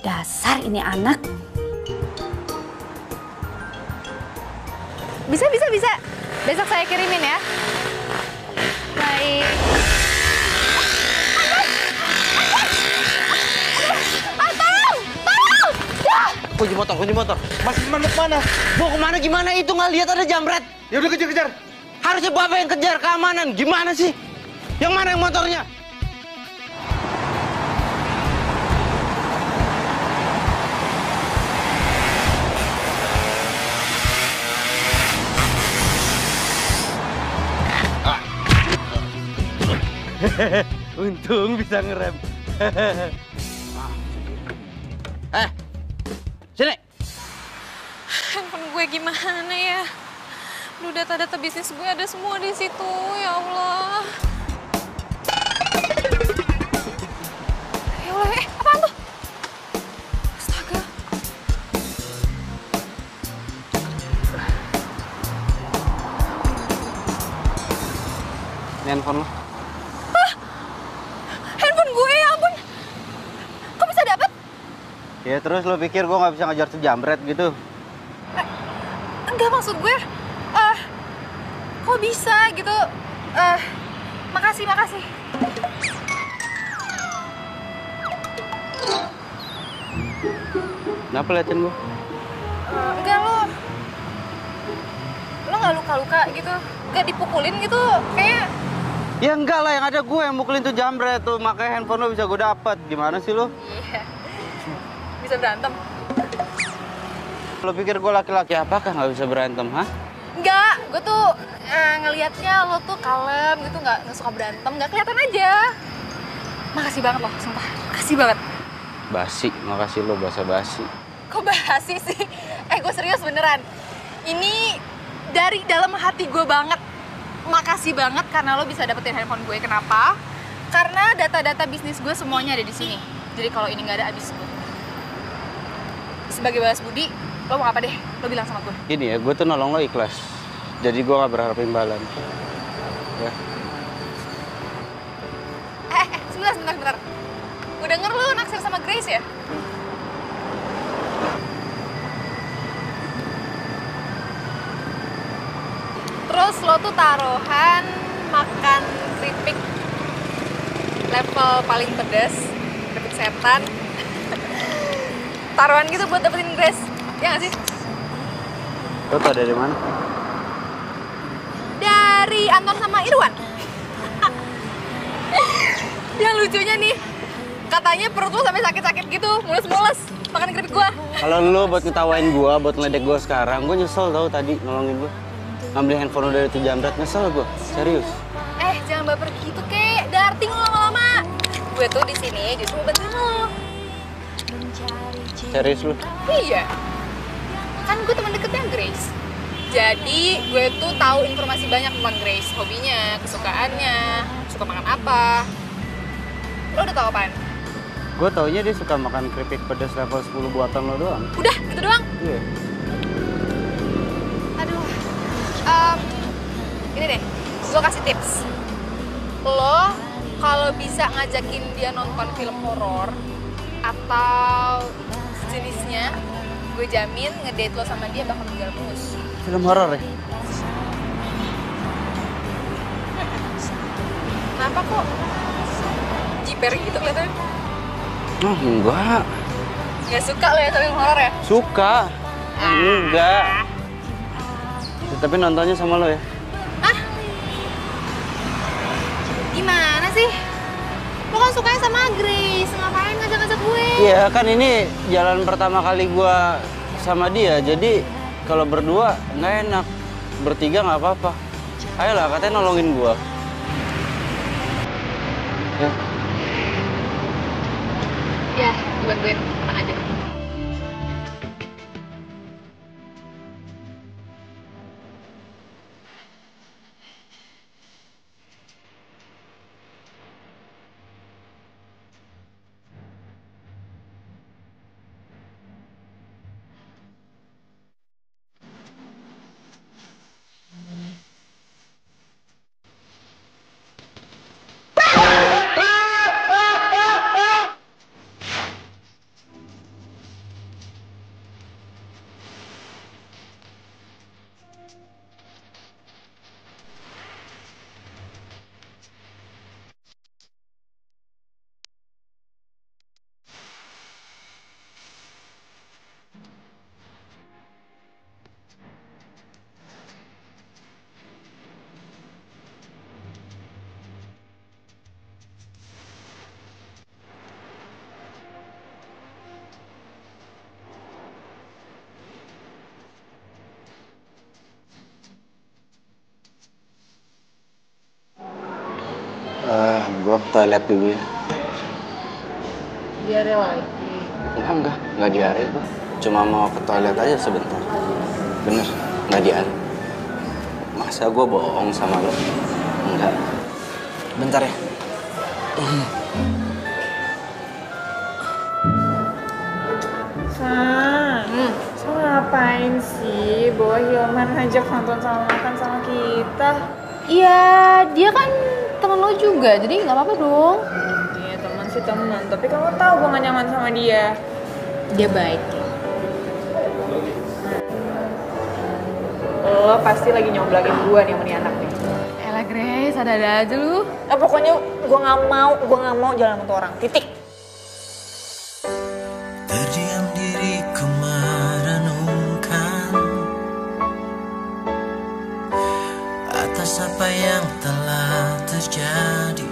Dasar ini anak. Bisa. Besok saya kirimin ya. Baik. Kunci motor. Mas mana? Mau kemana gimana? Itu nggak lihat ada jambret. Ya udah kejar. Harusnya Bapak yang kejar keamanan. Gimana sih? Yang mana yang motornya? Untung bisa ngerem. Sini. Handphone gue gimana ya? Duh, data-data bisnis gue ada semua di situ, ya Allah. Ya Allah, apaan tuh? Astaga. Ini handphone lo. Handphone gue, ya ampun. Kok bisa dapet? Ya terus lo pikir gue nggak bisa ngejar tuh jambret gitu? Enggak, maksud gue, kok bisa gitu? Makasih. Kenapa liatin gue? Enggak, lo nggak luka-luka gitu? Nggak dipukulin gitu? Kayak... Ya enggak lah, yang ada gue yang mukulin tuh jambret tuh, makanya handphone lo bisa gue dapet. Gimana sih lo? Iya, bisa berantem. Lo pikir gue laki-laki apakah nggak bisa berantem, hah? Enggak, gue tuh ngelihatnya lo tuh kalem gitu, nggak suka berantem, nggak kelihatan aja. Makasih banget loh, sumpah. Makasih banget. Basi, makasih lo basa-basi. Kok basi sih? Gue serius beneran. Ini dari dalam hati gue banget. Makasih banget karena lo bisa dapetin handphone gue. Kenapa? Karena data-data bisnis gue semuanya ada di sini. Jadi kalau ini nggak ada, habis gue. Sebagai balas budi, lo mau apa deh? Lo bilang sama gue. Gini ya, gue tuh nolong lo ikhlas. Jadi gue gak berharap imbalan. Ya. Sebentar. Gue denger lo naksir sama Grace ya? Terus lo tuh taruhan makan keripik level paling pedas, keripik setan. Taruhan gitu buat dapetin Grace, ya nggak sih? Lo tau dari mana? Dari Anton sama Irwan. Yang lucunya nih, katanya perut lo sampai sakit-sakit gitu, mulus-mulus makan keripik gua. Kalau lo buat ngetawain gue, buat ngeledek gue sekarang, gue nyesel tau tadi nolongin gue. Ngambil handphone lo dari tuh jambret, nyesel gue, serius. Jangan baper gitu, kek. Darting lo lama-lama. Gue tuh di sini justru mau bantuin lo. Serius lo? Iya. Kan gue teman deketnya Grace. Jadi gue tuh tahu informasi banyak tentang Grace, hobinya, kesukaannya, suka makan apa. Lo udah tahu apaan? Gue taunya dia suka makan keripik pedas level 10 buatan lo doang. Udah, gitu doang? Iya. Aduh. Ini deh, gue kasih tips. Lo kalau bisa ngajakin dia nonton film horor atau jenisnya, gue jamin ngedate lo sama dia bakal berjalan mulus. Film horor ya? Kenapa kok jiper gitu kelihatannya? Oh, enggak. Nggak suka lo ya sama film horor ya? Suka. Enggak. Tapi nontonnya sama lo ya? Hah? Gimana sih? Lo kan sukanya sama Grace, ngapain ngajak-ngajak gue? Iya, kan ini jalan pertama kali gue sama dia, jadi kalau berdua nggak enak, bertiga nggak apa-apa. Ayolah, katanya nolongin gue. Ya. Ya, dibantuin, tenang aja. Gue ke toilet dulu ya. Diare lagi. Enggak diare gue. Cuma mau ke toilet aja sebentar. Bener, nggak diare. Masa gue bohong sama lo? Enggak. Bentar ya. So ngapain sih bawa Hilman ngajak nonton sama makan sama kita? Iya, dia kan temen lo juga, jadi nggak apa-apa dong. Iya teman sih teman, tapi kamu tahu gue gak nyaman sama dia. Dia baik. Lo pasti lagi nyomblangin gue nih sama nih anak nih. Elah Grace, ada-ada aja lu. Pokoknya gue gak mau jalan sama tuh orang, titik. Terdiam diriku merenungkan atas apa yang telah terjadi,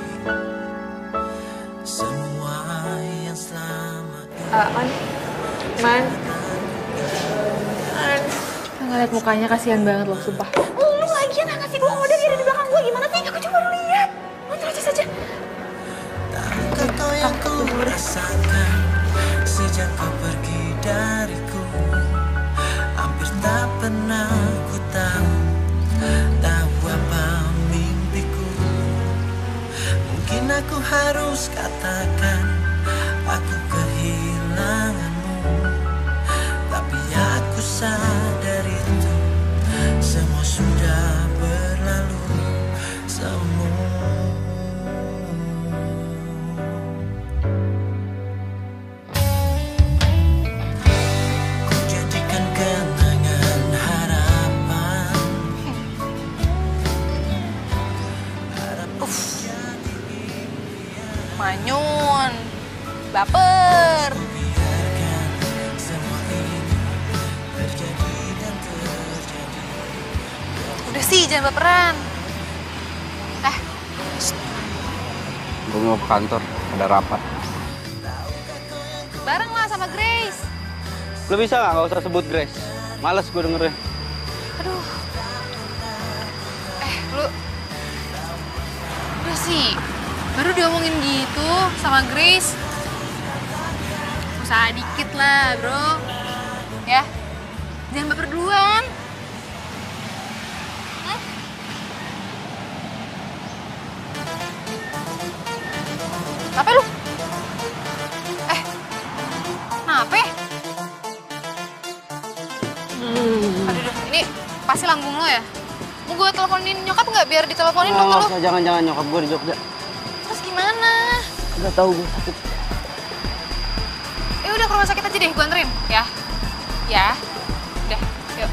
semua yang selama Man. Ngeliat mukanya kasihan banget loh, sumpah. Lu lagian ngasih gue ngode dia di belakang gue gimana sih? Aku cuma lihat. Lu terus saja. kau yang ku rasakan sejak kau pergi dariku, hampir tak pernah ku tahu apa mimpiku. Mungkin aku harus katakan aku kehilanganmu, tapi aku sadar itu semua sudah berlalu semua. Ku jadikan kenangan harapan. Manyun, baper. Udah sih, jangan baperan. Gue mau ke kantor, ada rapat. Bareng lah sama Grace. Lo bisa nggak usah sebut Grace? Males gue dengerin. Aduh. Lu. Udah sih, baru diomongin gitu sama Grace. Usaha dikit lah, bro. Ya, jangan baper duluan. Apa lu? Kenapa? Aduh, ini pasti lambung lo ya? Mau gue teleponin nyokap nggak biar diteleponin dong lo? Usah, jangan nyokap gue di Jogja. Terus gimana? Udah tahu gue sakit. Udah ke rumah sakit aja deh, gue anterin ya. Ya, udah, yuk.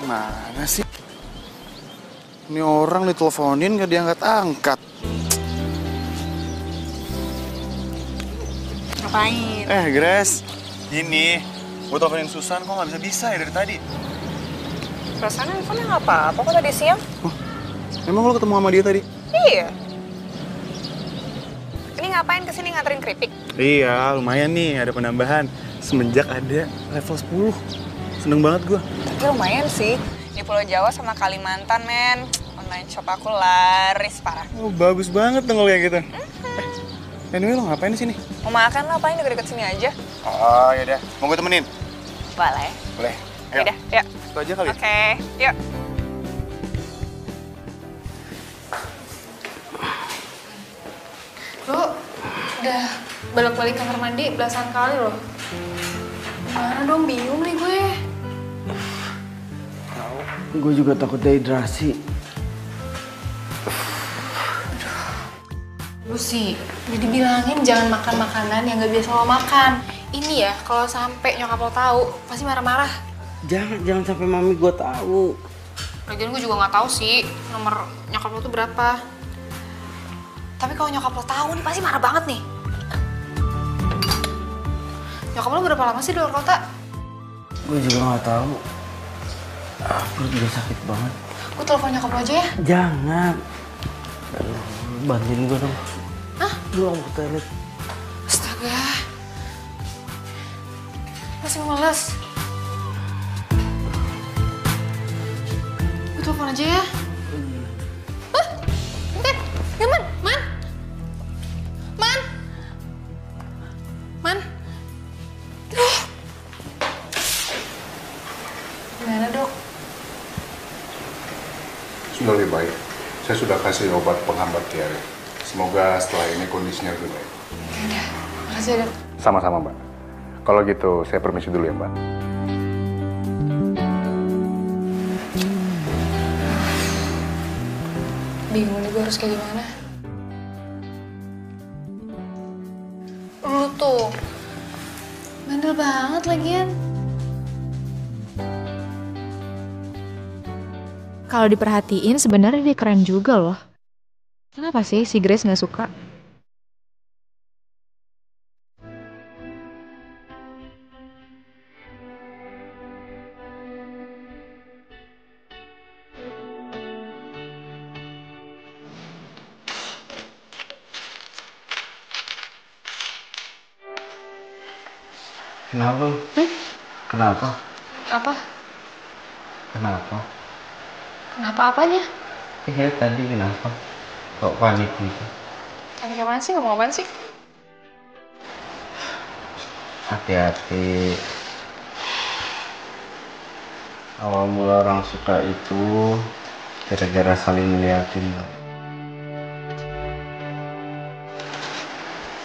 Mana sih? Ini orang diteleponin gak diangkat-angkat. Ngapain? Grace, ini gue teleponin Susan kok gak bisa ya dari tadi. Perasaan handphone nggak apa-apa kok tadi siang. Emang lo ketemu sama dia tadi? Iya. Ini ngapain kesini nganterin keripik? Iya, lumayan nih ada penambahan. Semenjak ada level 10. Seneng banget gue. Tapi lumayan sih. Di Pulau Jawa sama Kalimantan, men. Online shop aku laris parah. Oh, bagus banget dong kalau kayak gitu. Anyway, lo ngapain di sini? Mau makan lo paling deket-deket sini aja. Oh, yaudah. Mau gue temenin? Boleh. Boleh. Ayo. Yaudah, yuk. Itu aja kali. Oke, yuk. Lu udah balik-balik kamar mandi belasan kali loh. Gimana dong, bingung nih gue. Gue juga takut dehidrasi. Lu sih, udah dibilangin jangan makan makanan yang gak biasa lo makan. Ini ya, kalau sampai nyokap lo tahu, pasti marah-marah. Jangan sampai mami gue tahu. Lagian gue juga nggak tahu sih nomor nyokap lo tuh berapa. Tapi kalau nyokap lo tahu nih pasti marah banget nih. Nyokap lo berapa lama sih di luar kota? Gue juga nggak tahu. Perut juga sakit banget. Gue telepon nyokap lo aja ya. Jangan. Bantuin gue dong. Hah? Gue mau ke toilet. Astaga. Masih males. telepon aja ya. Hah? Bentar. Ya, Man. Man. Man. Man. Aduh. Gimana, Dok? Sudah lebih baik. Saya sudah kasih obat penghambat diare. Semoga setelah ini kondisinya lebih baik. Ya, makasih ya, Dok. Sama-sama, Mbak. Kalau gitu, saya permisi dulu ya, Mbak. Bingung nih gue harus kayak gimana. Lu tuh bandel banget lagian. Kalau diperhatiin sebenarnya dia keren juga loh. Kenapa sih si Grace nggak suka? Kenapa? Kenapa? Apa? Kenapa? Kenapa apanya? Iya tadi kenapa? Kok panik gitu? Panik apaan sih? Ngomong apaan sih? Hati-hati. Awal mula orang suka itu gara-gara saling ngeliatin.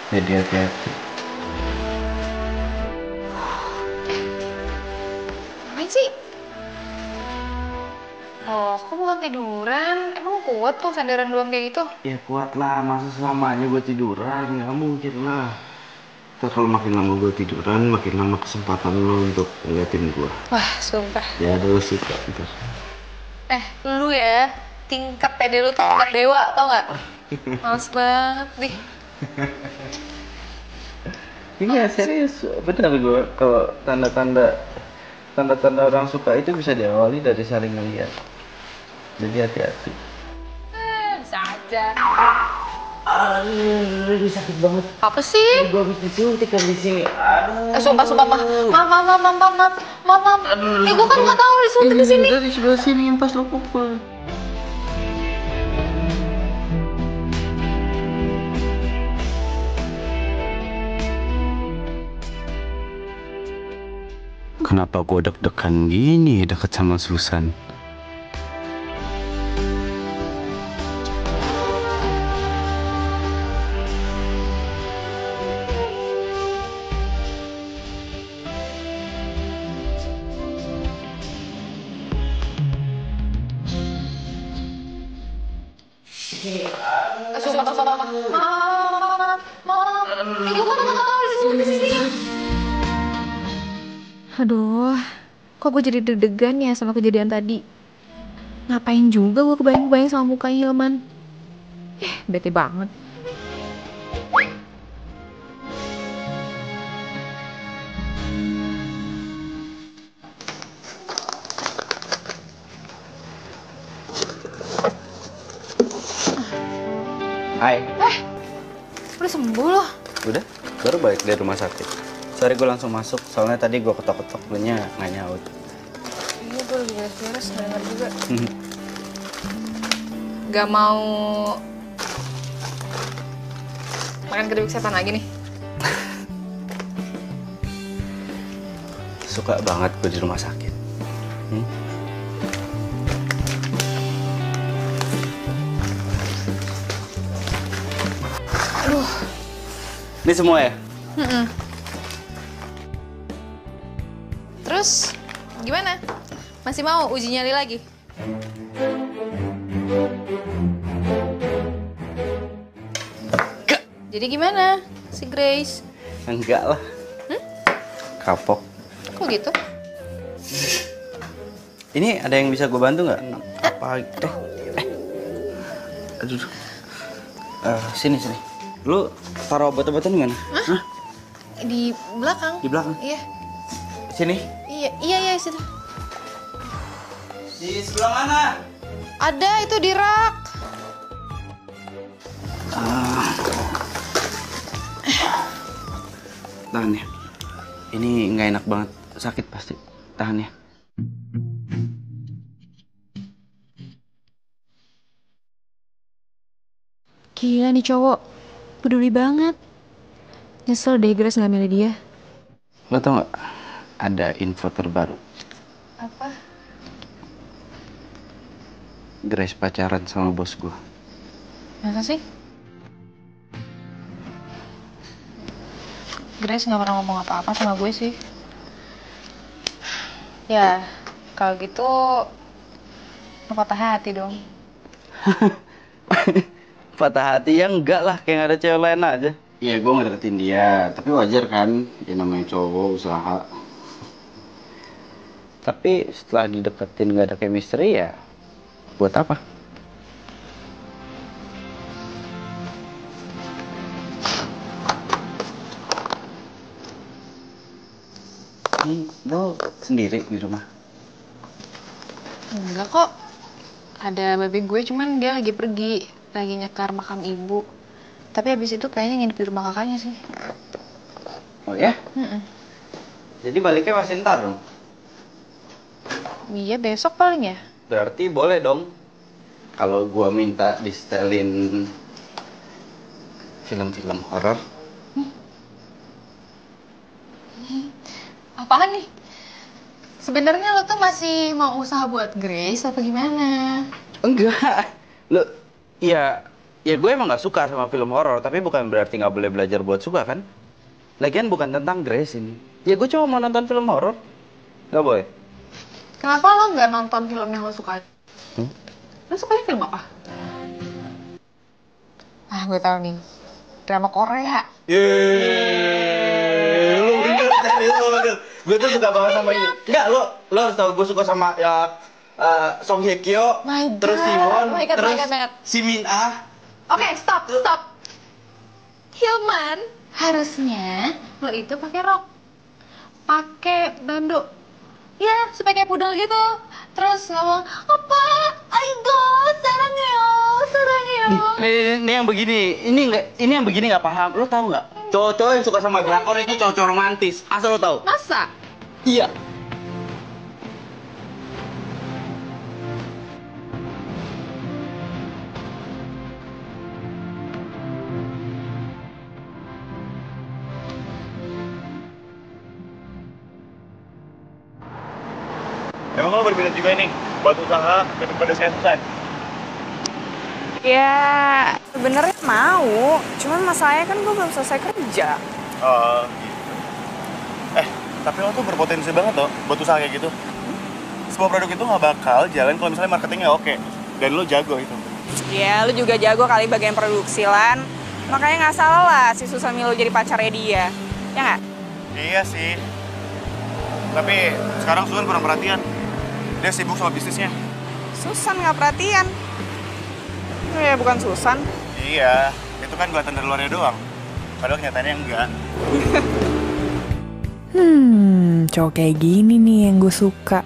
Jadi hati-hati. Ngapain sih? Oh, kok bukan tiduran? Emang kuat tuh sandaran doang kayak gitu? Ya kuat lah, masa selamanya gue tiduran? Gak mungkin lah. Terus kalau makin lama gue tiduran, makin lama kesempatan lo untuk ngeliatin gue. Wah, sumpah. Ya ada lo suka gitu. Lu ya, tingkat pede lu tuh tingkat dewa, tau gak? Males banget nih. Iya serius, benar gue. Kalau tanda-tanda orang suka itu bisa diawali dari saling ngeliat. Jadi hati-hati. Bisa aja. Aduh, ini sakit banget. Apa sih? Gue habis disuntik kan di sini. Aduh. Sumpah, maaf. Gue kan nggak tahu disuntik di sini. Dari sebelah sini yang pas lo pukul. Kenapa gue deg-degan gini deket sama Susan? Aduh, kok gue jadi deg-degan ya sama kejadian tadi. Ngapain juga gue kebayang-kebayang sama muka Hilman. Bete banget. Hai. Udah sembuh loh. Udah, baru balik dari rumah sakit. Sorry gue langsung masuk, soalnya tadi gue ketok-ketok nya nggak nyaut. Iya, gue lagi beres-beres, nggak dengar juga. Gak mau makan keripik setan lagi nih? Suka banget gue di rumah sakit. Aduh. Ini semua ya? Terus gimana? Masih mau uji nyali lagi? Enggak. Jadi gimana si Grace? Enggak lah. Kapok. Kok gitu? Ini ada yang bisa gue bantu nggak? Apa? Aduh. Sini. Lu taruh obat-obatan di mana? Hah? Di belakang. Di belakang? Iya. Sini. Iya, situ. Di sebelah mana? Ada itu di rak. Tahan ya. Ini nggak enak banget. Sakit pasti. Tahan ya. Gila nih cowok, peduli banget. Nyesel deh Grace nggak milih dia. Lo tau nggak? Ada info terbaru. Apa? Grace pacaran sama bos gue. Masa sih? Grace nggak pernah ngomong apa-apa sama gue sih. Ya, kalau gitu lo patah hati dong. Patah hati ya enggak lah, kayak gak ada cewek lain aja. Iya, gue ngedeketin dia, tapi wajar kan, dia namanya cowok, usaha. Tapi setelah dideketin gak ada chemistry ya, buat apa? Lo sendiri di rumah? Enggak kok. Ada babe gue, cuman dia lagi pergi. Lagi nyekar makam ibu. Tapi habis itu kayaknya nginep di rumah kakaknya sih. Oh ya? Jadi baliknya masih ntar dong? Iya, besok paling ya. Berarti boleh dong kalau gua minta di-setelin film-film horor. Apaan nih? Sebenarnya lo tuh masih mau usaha buat Grace apa gimana? Enggak. Lo, ya gue emang gak suka sama film horor, tapi bukan berarti gak boleh belajar buat suka kan? Lagian bukan tentang Grace ini. Ya gue cuma mau nonton film horor. Gak boleh. Kenapa lo nggak nonton film yang lo suka? Lo sukanya film apa? Ah, gue tahu nih. Drama Korea. Yeay, lu bener tadi lu bener. Gue tuh suka banget sama ini. Enggak, lo harus tahu gue suka sama ya Song Hye Kyo, terus Siwon, terus Si Min Ah. Oke, stop. Hilman, harusnya lo itu pakai rok, pakai bando, ya supaya kayak pudel gitu. Terus ngomong, apa? Aigo, sarangyo. Ini yang begini, ini yang begini nggak paham. Lo tahu nggak? Cowok-cowok yang suka sama drakor itu cowok-cowok romantis. Asal lo tahu? Masa? Iya. Emang lo berminat juga ini buat usaha daripada saya Susan? Ya, sebenarnya mau. Cuman masalahnya kan gue belum selesai kerja. Oh, gitu. Tapi lo tuh berpotensi banget loh buat usaha kayak gitu. Sebuah produk itu nggak bakal jalan kalau misalnya marketingnya oke. Dan lo jago itu. Ya, lu juga jago kali bagian produksi, Lan. Makanya nggak salah lah si Susan Milo jadi pacarnya dia. Ya nggak? Iya sih. Tapi sekarang Susan kurang perhatian. Dia sibuk sama bisnisnya. Susan nggak perhatian. Ya, bukan Susan. Iya, itu kan buatan dari luarnya doang. Padahal kenyataannya enggak. Cowok kayak gini nih yang gue suka.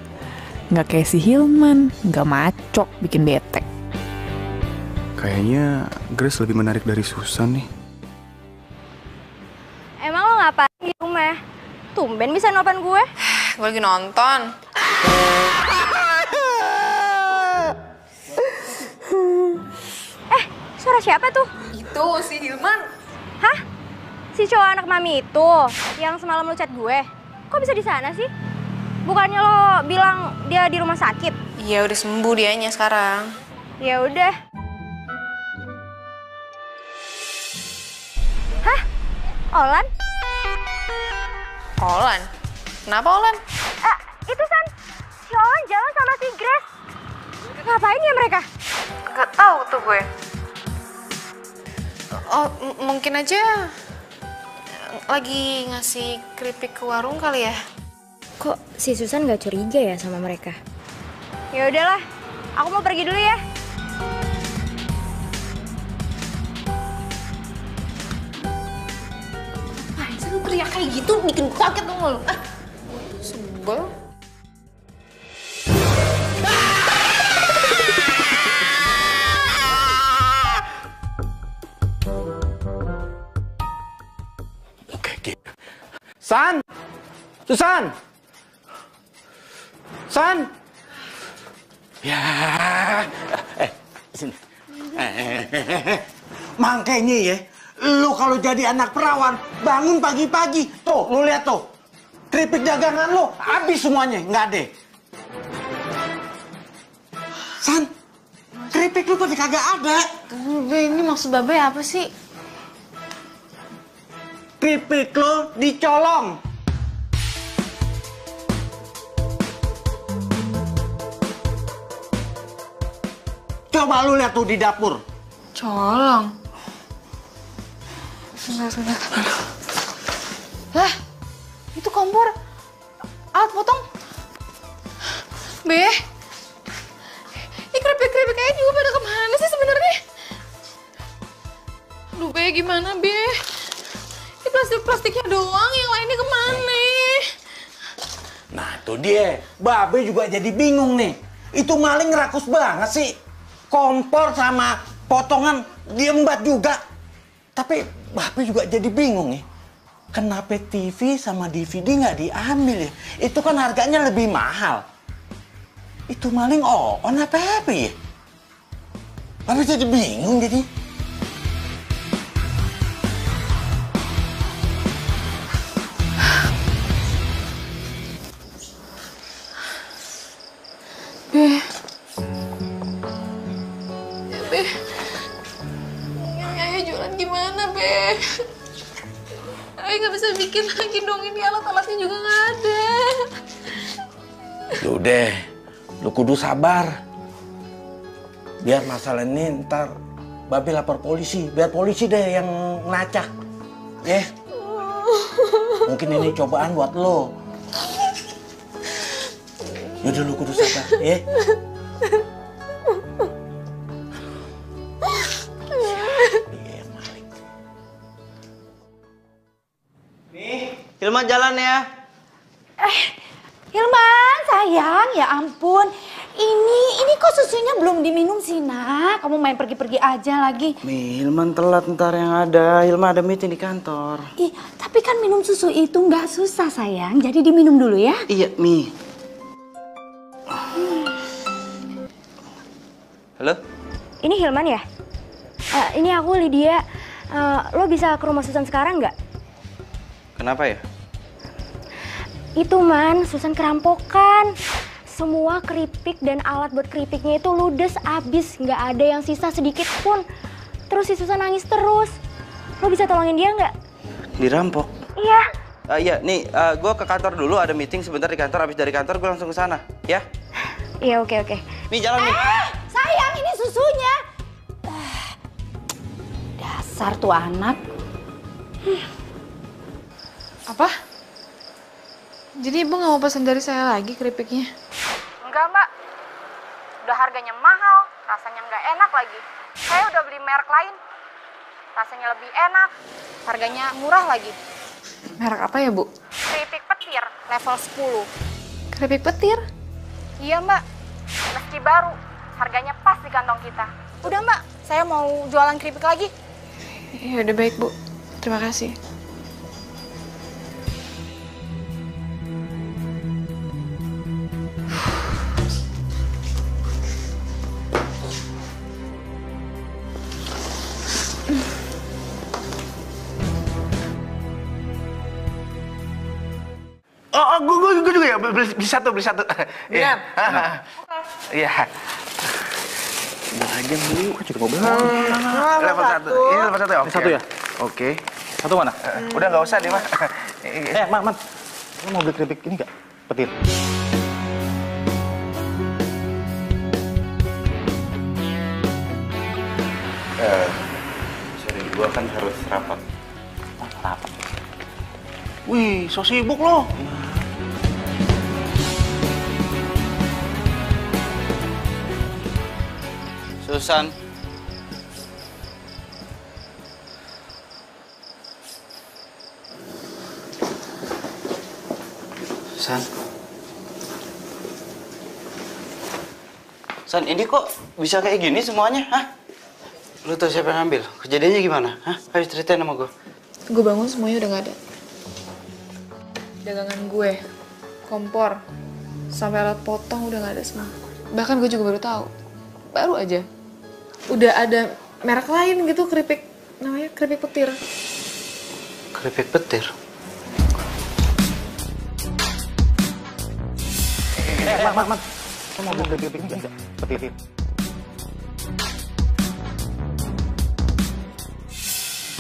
Nggak kayak si Hilman, nggak maco, bikin bete. Kayaknya Grace lebih menarik dari Susan nih. Emang lo ngapain di rumah? Tumben bisa nelfon gue. Gue lagi nonton. Suara siapa tuh? Itu si Hilman. Hah? Si cowok anak mami itu yang semalam lu chat gue. Kok bisa di sana sih? Bukannya lo bilang dia di rumah sakit? Iya, udah sembuh dianya sekarang. Ya udah. Hah? Olan? Olan? Kenapa Olan? Itu San. Si Olan jalan sama si Grace. Ngapain ya mereka? Gak tahu tuh gue. Oh, mungkin aja lagi ngasih keripik ke warung kali ya. Kok si Susan gak curiga ya sama mereka? Ya udahlah, aku mau pergi dulu ya. Apaan sih lu teriak kayak gitu, bikin gue kaget dong lu. Sebel. San! Susan! San! Ya, sini. Makanya ya, lu kalau jadi anak perawan, bangun pagi-pagi. Tuh, lu lihat tuh. Keripik dagangan lu habis semuanya, nggak ada. San, keripik lu tadi kagak ada. Be, ini maksud Babe apa sih? Keripik lu dicolong. Coba lu lihat tuh di dapur. Colong. Sebentar. Lah, itu kompor. Alat potong. Be, ini keripik-keripik kayaknya juga pada kemana sih sebenarnya? Aduh, Be, gimana, Be? Ini plastik-plastiknya doang, yang lainnya kemana? Nah, itu dia. Babe juga jadi bingung nih. Itu maling rakus banget sih. Kompor sama potongan diembat juga. Tapi Babe juga jadi bingung nih. Kenapa TV sama DVD nggak diambil ya? Itu kan harganya lebih mahal. Itu maling on apa ya? Babe jadi bingung jadi. Be. Ya, Be. Ini Ayah jualan gimana, Be? Ayah nggak bisa bikin lagi dong, ini alat-alatnya juga nggak ada. Udah, lu kudu sabar. Biar masalah ini ntar Babe lapor polisi. Biar polisi deh yang ngelacak. Ya. Mungkin ini cobaan buat lo. Yaudah lu kudu sabar, ya. Nih, Hilman jalan ya. Hilman, sayang, ya ampun. Ini kok susunya belum diminum sih, Nak? Kamu main pergi-pergi aja lagi. Mi, Hilman telat ntar yang ada. Hilman ada meeting di kantor. Ih, tapi kan minum susu itu nggak susah, sayang. Jadi diminum dulu ya. Iya, Mi. Halo? Ini Hilman ya? Ini aku Lydia. Lo bisa ke rumah Susan sekarang nggak? Kenapa ya? Itu Man, Susan kerampokan. Semua keripik dan alat buat keripiknya itu ludes abis. Nggak ada yang sisa sedikit pun. Terus si Susan nangis terus. Lo bisa tolongin dia nggak? Dirampok? Iya. Iya, nih gue ke kantor dulu, ada meeting sebentar di kantor. Habis dari kantor gue langsung ke sana, ya? Iya, oke. Mi, jalan, Mi. Sayang, ini susunya. Dasar tuh anak. Apa? Jadi Ibu nggak mau pesan dari saya lagi keripiknya? Enggak, Mbak. Udah harganya mahal, rasanya nggak enak lagi. Saya udah beli merek lain. Rasanya lebih enak, harganya murah lagi. Merek apa ya, Bu? Keripik petir, level 10. Keripik petir? Iya, Mbak. Meski baru, harganya pas di kantong kita. Udah, Mbak, saya mau jualan keripik lagi. Ya udah baik, Bu. Terima kasih. Gue juga ya, beli satu. Iya. Iya. Udah aja beli, juga mau beli. Level 1. Ini level 1 ya? Oke. Satu ya? Oke. Satu mana? Udah nggak usah deh, Mas. Man. Lu mau beli keripik ini nggak? Petir. Sorry, gua kan harus rapat. Rapat. Wih, so sibuk lo. Susan. San, ini kok bisa kayak gini semuanya, hah? Lu tau siapa yang ngambil? Kejadiannya gimana, hah? Ayo ceritain sama gue. Gue bangun semuanya udah nggak ada. Dagangan gue, kompor, sampai alat potong udah nggak ada semua. Bahkan gue juga baru tahu, baru aja. Udah ada merek lain gitu, keripik namanya keripik petir. Keripik petir? Mak. Kamu mau beli keripik juga? Petir.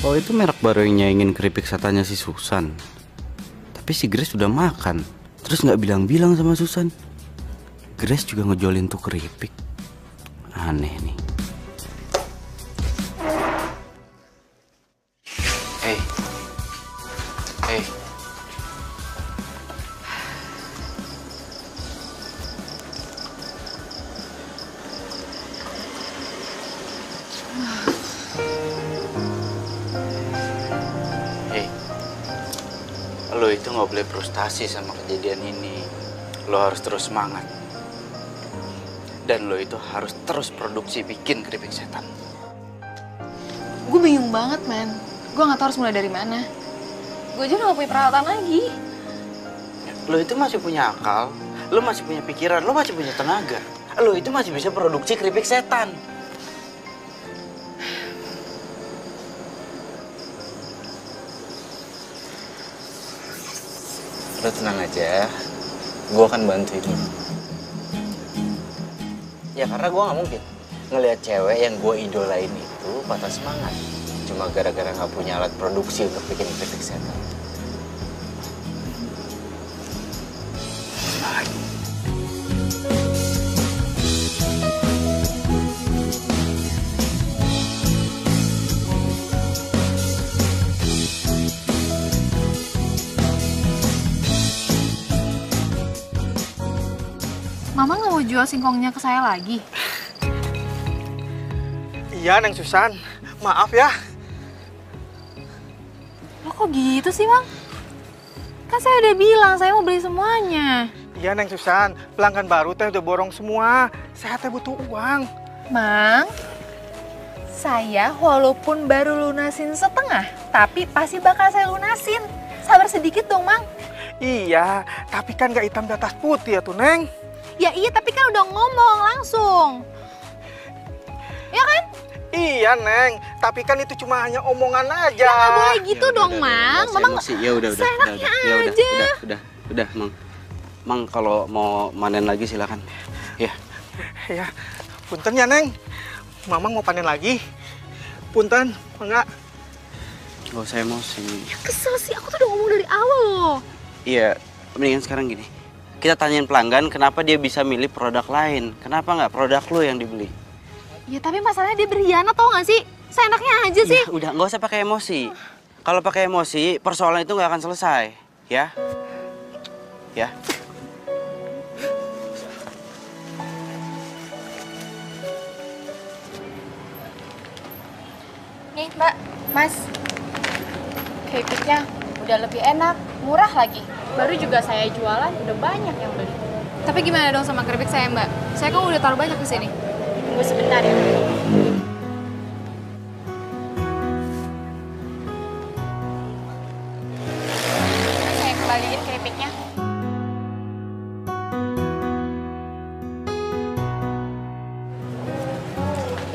Oh itu merek baru yang nyaingin keripik setannya si Susan. Tapi si Grace udah makan. Terus nggak bilang-bilang sama Susan. Grace juga ngejolin tuh keripik. Aneh nih. Hey. Lo itu nggak boleh frustasi sama kejadian ini. Lo harus terus semangat. Dan lo itu harus terus produksi bikin keripik setan. Gue bingung banget, men. Gue nggak tahu harus mulai dari mana. Gue aja udah gak punya peralatan lagi. Lo itu masih punya akal, lo masih punya pikiran, lo masih punya tenaga. Lo itu masih bisa produksi keripik setan. Lo tenang aja, gue akan bantuin lo. Ya karena gue nggak mungkin ngelihat cewek yang gue idolain itu patah semangat cuma gara-gara nggak punya alat produksi untuk bikin keripik setan. Semangat. Mama nggak mau jual singkongnya ke saya lagi? Iya, Neng Susan. Maaf ya. Lo kok gitu sih, Bang? Kan saya udah bilang saya mau beli semuanya. Iya, Neng Susan. Pelanggan baru teh udah borong semua. Saya teh butuh uang. Mang, saya walaupun baru lunasin setengah, tapi pasti bakal saya lunasin. Sabar sedikit dong, Mang. Iya, tapi kan gak hitam di atas putih ya tuh, Neng. Ya iya, tapi kan udah ngomong langsung. Ya kan? Iya, Neng. Tapi kan itu cuma hanya omongan aja. Ya nggak boleh gitu dong, Mang. Mamang Ya udah, seenaknya aja. udah, Mang. Mang kalau mau manen lagi silakan. Ya. Ya, punten ya, Neng. Mamang mau panen lagi. Punten, enggak. Gak usah emosi. Ya kesel sih, aku tuh udah ngomong dari awal loh. Iya, mendingan sekarang gini. Kita tanyain pelanggan kenapa dia bisa milih produk lain. Kenapa nggak produk lo yang dibeli? Ya tapi masalahnya dia berkhianat, tau gak sih? Seenaknya aja sih. Ya, udah, nggak usah pakai emosi. Kalau pakai emosi, persoalan itu nggak akan selesai. Ya? Ya? Nih Mbak, Mas. Keripiknya udah lebih enak, murah lagi. Baru juga saya jualan, udah banyak yang beli. Tapi gimana dong sama keripik saya, Mbak? Saya kan udah taruh banyak di sini. Tunggu sebentar ya. Saya kembaliin keripiknya.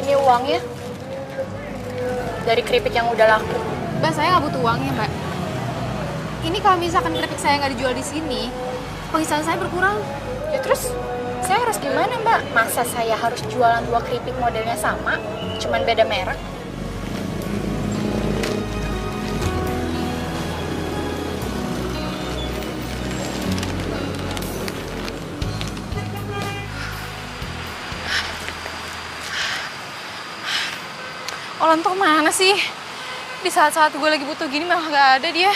Ini uangnya. Dari keripik yang udah laku. Mbak, saya nggak butuh uangnya, Mbak. Ini kalau misalkan keripik saya nggak dijual di sini, penghasilan saya berkurang. Ya terus, saya harus gimana, Mbak? Masa saya harus jualan 2 keripik modelnya sama, cuman beda merek? Olan tuh mana sih? Di saat-saat gue lagi butuh gini malah nggak ada dia.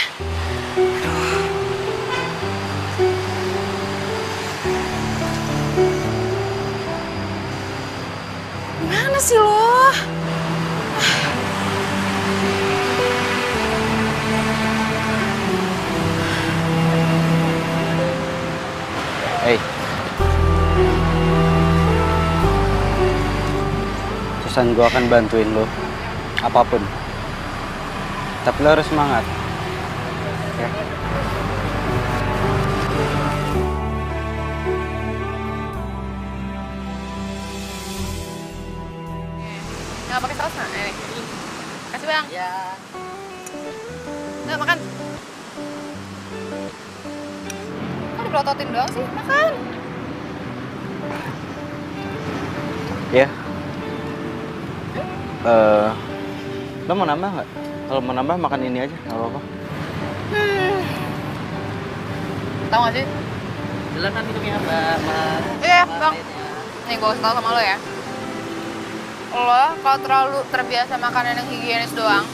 Mana sih lo? Hey. Susan, gue akan bantuin lo. Apapun. Tapi lo harus semangat. Ya. Nggak pakai saus, nah? Makasih Bang. Ya. Nah, makan. Kok dipelototin doang sih? Makan. Ya. Lo mau nambah nggak? Kalau mau nambah makan ini aja, nggak apa-apa. Tahu nggak sih? Silakan minumnya Mbak. Iya, Bang. Nih gue kasih tau sama lo ya. Lo kalau terlalu terbiasa makanan yang higienis doang,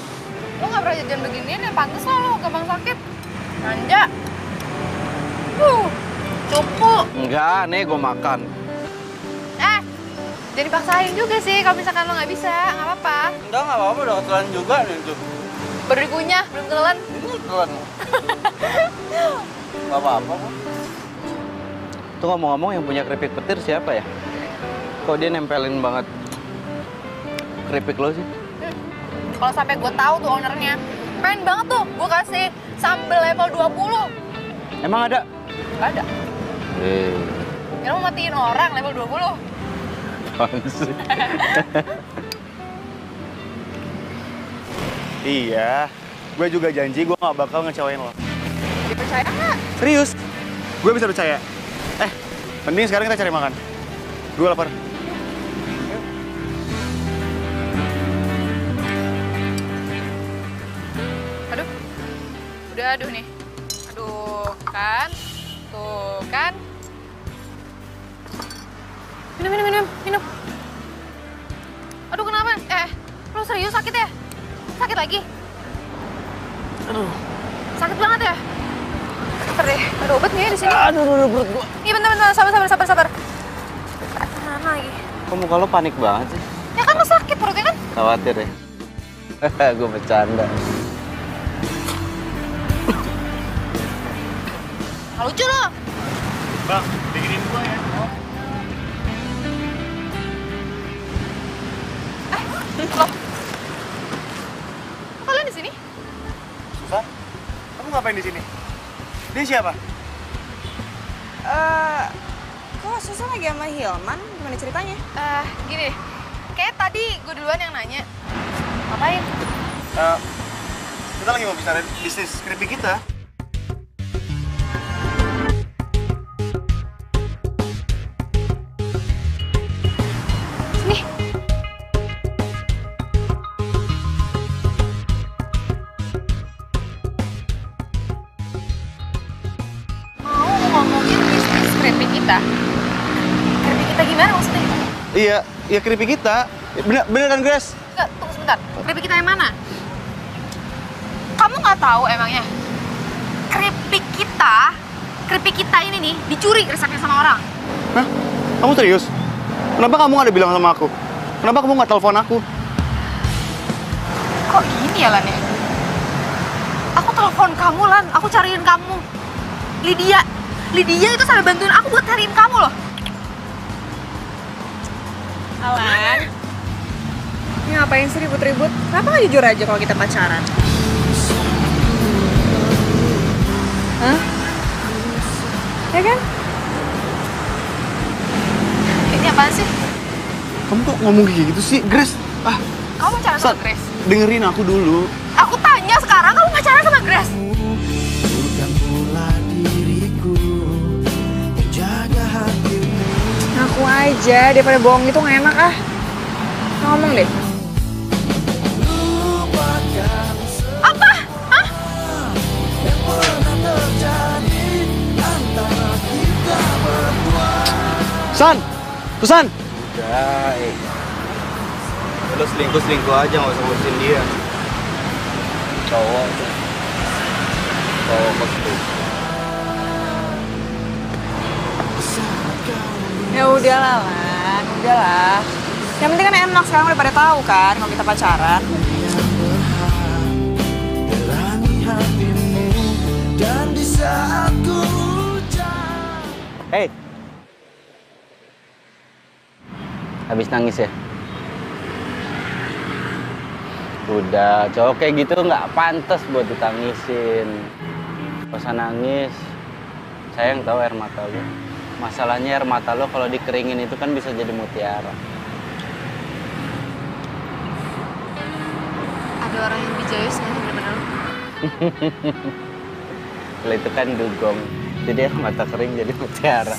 lo nggak pernah jajan beginian ya, pantes lah lo gampang sakit. Manja. Cupu. Enggak, nih gue makan. Jadi paksain juga sih kalau misalkan lo nggak bisa, nggak apa-apa. Enggak apa-apa, udah ketelan juga nih tuh. Baru dikunyah, belum ketelan. Ketelan. Gak apa-apa kok. Tuh ngomong-ngomong yang punya keripik petir siapa ya? Kok dia nempelin banget keripik lo sih? Kalau sampai gue tahu tuh ownernya, pengen banget tuh gue kasih sambal level 20. Emang ada? Gak ada. Ya lo mau matiin orang level 20? Iya, gue juga janji gue gak bakal ngecewain lo. Dipercaya nggak? Serius, gue bisa percaya. Mending sekarang kita cari makan. Gue lapar. Aduh, udah aduh nih. Aduh, kan. Tuh, kan. Minum. Aduh, kenapa? Lo serius sakit ya? Sakit lagi? Aduh. Sakit banget ya? Sabar deh, ada obat nggak ya di sini? Aduh, perut gua. Iya, bentar, sabar. Mana lagi? Kok muka lo panik banget sih? Ya kan lo sakit perutnya kan? Khawatir ya? Gue bercanda. Nggak lucu lo. Bang, bikinin gue ya. Loh. Kok kalian di sini? Susan, kamu ngapain di sini? Dia siapa? Kok Susan lagi sama Hilman? Gimana ceritanya? Gini, kayak tadi gue duluan yang nanya. Ngapain? Kita lagi mau bicara bisnis keripik kita. Nih. Mau ngomongin bisnis keripik kita? Keripik kita gimana maksudnya? Iya keripik kita. Bener kan, Grace? Enggak, tunggu sebentar. Keripik kita yang mana? Kamu nggak tahu emangnya? Keripik kita ini nih dicuri resepnya sama orang. Hah? Kamu serius? Kenapa kamu nggak ada bilang sama aku? Kenapa kamu nggak telepon aku? Kok gini ya, Lan ya? Aku telepon kamu, Lan. Aku cariin kamu. Lydia itu sampai bantuin aku buat cariin kamu loh. Alan, ini ngapain sih ribut-ribut? Kenapa nggak jujur aja kalau kita pacaran? Hah? Ya kan? Ini apaan sih? Kamu kok ngomong kayak gitu sih, Grace? Kamu pacaran sama Grace? Dengerin aku dulu. Aku tanya sekarang, kamu pacaran sama Grace? Bukan pula diriku menjaga hatimu. Ngaku aja, daripada bohong itu nggak enak ah. Ngomong deh. Apa? Hah? Yang pernah terjadi antara kita berdua. Susan! Udah, lo selingkuh aja, nggak usah ngurusin dia. Cowok tuh. Cowok pasti. Ya udahlah, Lan. Udahlah. Yang penting kan enak sekarang udah pada tahu kan kalau kita pacaran. Terangi hatimu dan di saat ku hujan. Hey. Habis nangis ya? Udah, cowok kayak gitu nggak pantas buat ditangisin. Gak usah nangis. Sayang tahu air mata lo. Masalahnya air mata lo kalau dikeringin itu kan bisa jadi mutiara. Ada ada orang yang bijayus nggak sih bener-bener? Kalau itu kan dugong, jadi yang mata kering jadi mutiara.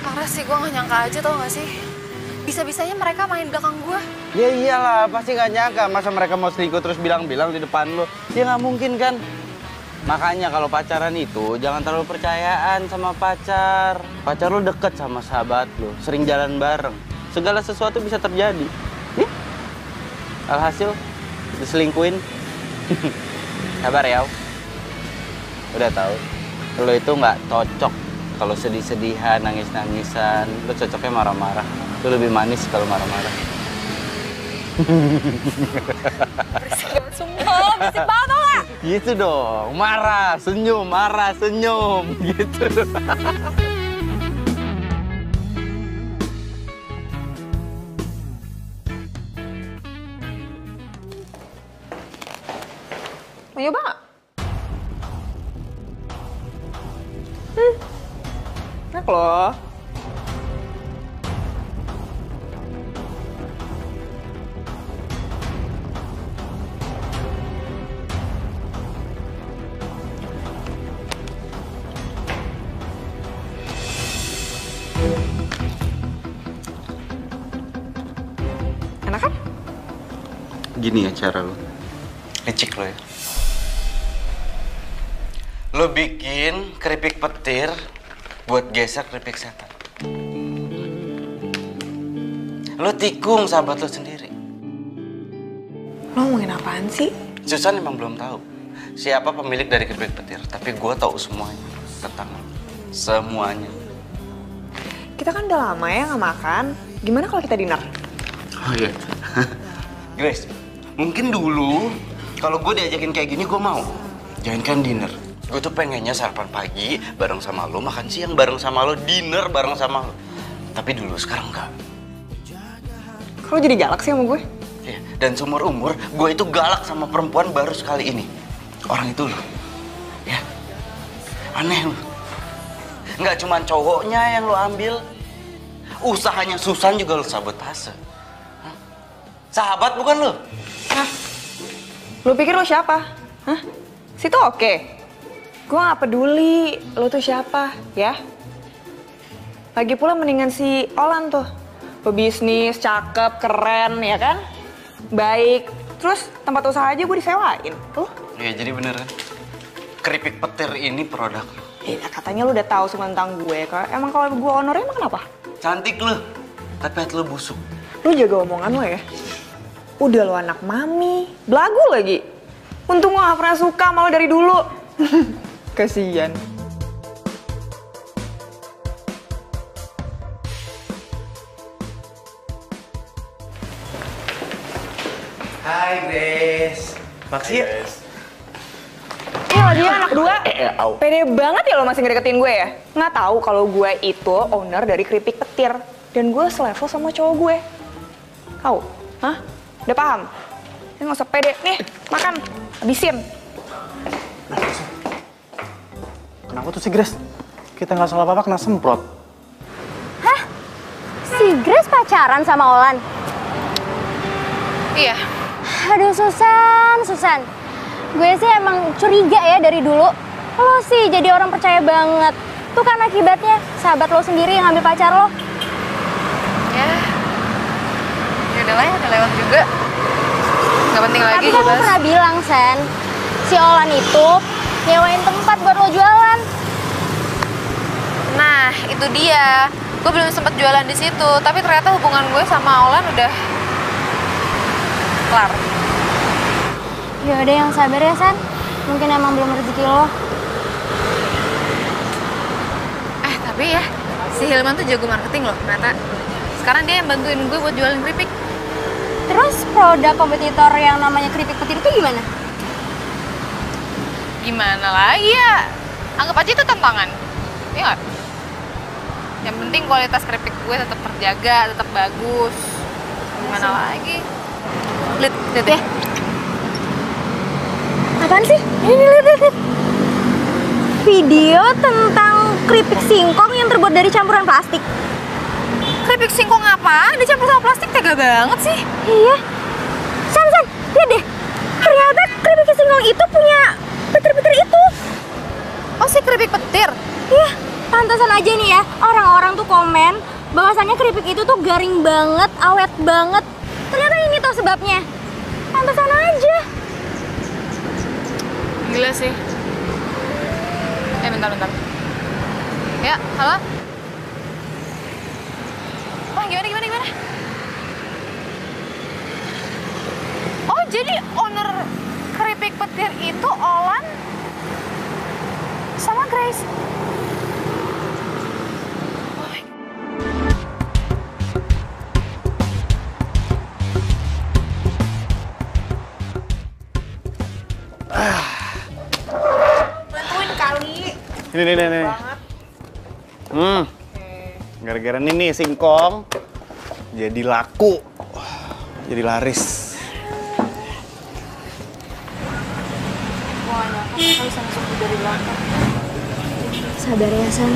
Parah sih, gue nggak nyangka aja tau gak sih? Bisa-bisanya mereka main belakang gue. Ya iyalah, pasti nggak nyangka. Masa mereka mau selingkuh terus bilang-bilang di depan lo? Ya nggak mungkin kan? Makanya kalau pacaran itu jangan terlalu percayaan sama pacar. Pacar lo deket sama sahabat lo, sering jalan bareng. Segala sesuatu bisa terjadi. Nih, alhasil diselingkuin. Sabar ya. Udah tahu, lo itu nggak cocok kalau sedih-sedihan, nangis-nangisan. Lo cocoknya marah-marah. Lo lebih manis kalau marah-marah. Berisik banget, sumpah. Berisik banget tau gak? Gitu dong, marah, senyum, gitu. Mau nyoba nggak? Enak loh. Enak kan? Gini ya cara lo. Licik lo ya. Lo bikin keripik petir buat geser keripik setan. Lo tikung sahabat lo sendiri. Lo ngomongin apaan sih? Susan emang belum tahu siapa pemilik dari keripik petir, tapi gue tahu semuanya tentang lo. Semuanya. Kita kan udah lama ya nggak makan. Gimana kalau kita dinner? Oh iya. Grace, mungkin dulu kalau gue diajakin kayak gini gue mau. Jangan kan dinner. Gue tuh pengennya sarapan pagi bareng sama lo, makan siang bareng sama lo, dinner bareng sama lo. Tapi dulu, sekarang enggak. Kalau jadi galak sih sama gue? Iya, dan seumur umur gue itu galak sama perempuan baru sekali ini. Orang itu lo. Ya, aneh lo. Nggak cuma cowoknya yang lo ambil, usahanya Susan juga lo sabotase. Hah? Sahabat bukan lo? Hah? Lo pikir lo siapa? Hah? Situ oke. Gue gak peduli lo tuh siapa, ya. Lagi pula mendingan si Olan tuh. Pebisnis, cakep, keren, ya kan? Baik. Terus tempat usaha aja gue disewain. Tuh. Iya, jadi bener kan? Keripik petir ini produk lo. Ya, katanya lo udah tahu semua tentang gue. Emang kalau gue honornya emang kenapa? Cantik lo, tapi hati lo busuk. Lo jaga omongan lo ya. Udah lo anak mami, belagu lagi. Untung gue gak pernah suka sama lo dari dulu. Kasian. Hai Grace. Makasih ya. Lagi anak dua, pede banget ya lo masih ngedeketin gue ya? Nggak tahu kalau gue itu owner dari keripik petir. Dan gue selevel sama cowok gue. Tahu? Hah? Udah paham? Ini nggak usah pede. Nih, makan. Habisin. Kenapa tuh si Grace? Kita nggak salah apa-apa kena semprot. Hah? Si Grace pacaran sama Olan? Iya. Aduh Susan. Gue sih emang curiga ya dari dulu. Lo sih jadi orang percaya banget. Tuh kan akibatnya sahabat lo sendiri yang ambil pacar lo. Ya udahlah ya, udah lewat juga. Gak penting lagi. Tapi kan lo pernah bilang, Sen, si Olan itu nyewain tempat buat lo jualan. Nah, itu dia. Gue belum sempet jualan di situ, tapi ternyata hubungan gue sama Olan udah kelar. Ya udah yang sabar ya, San. Mungkin emang belum rezeki lo. Tapi ya, si Hilman tuh jago marketing loh, ternyata. Sekarang dia yang bantuin gue buat jualan keripik. Terus produk kompetitor yang namanya keripik petir itu gimana? Gimana lagi ya? Anggap aja itu tantangan. Iya nggak? Yang penting kualitas keripik gue tetap terjaga, tetap bagus. Gimana lagi? Lihat ya. Apaan sih? Ini lihat. Video tentang keripik singkong yang terbuat dari campuran plastik. Keripik singkong apaan? Dicampur sama plastik, tega banget sih. Iya. aja deh. Ternyata keripik singkong itu punya petir-petir itu. Oh, si keripik petir? Iya, pantasan aja nih ya. Orang-orang tuh komen bahwasannya keripik itu tuh garing banget, awet banget. Ternyata ini tuh sebabnya. Pantasan aja. Gila sih. Bentar. Ya, halo? Oh, gimana? Oh, jadi owner keripik petir itu Olan sama Grace. Bantuin kali. Ini. Gara-gara ini nih singkong jadi laku, jadi laris. Sabar ya, San.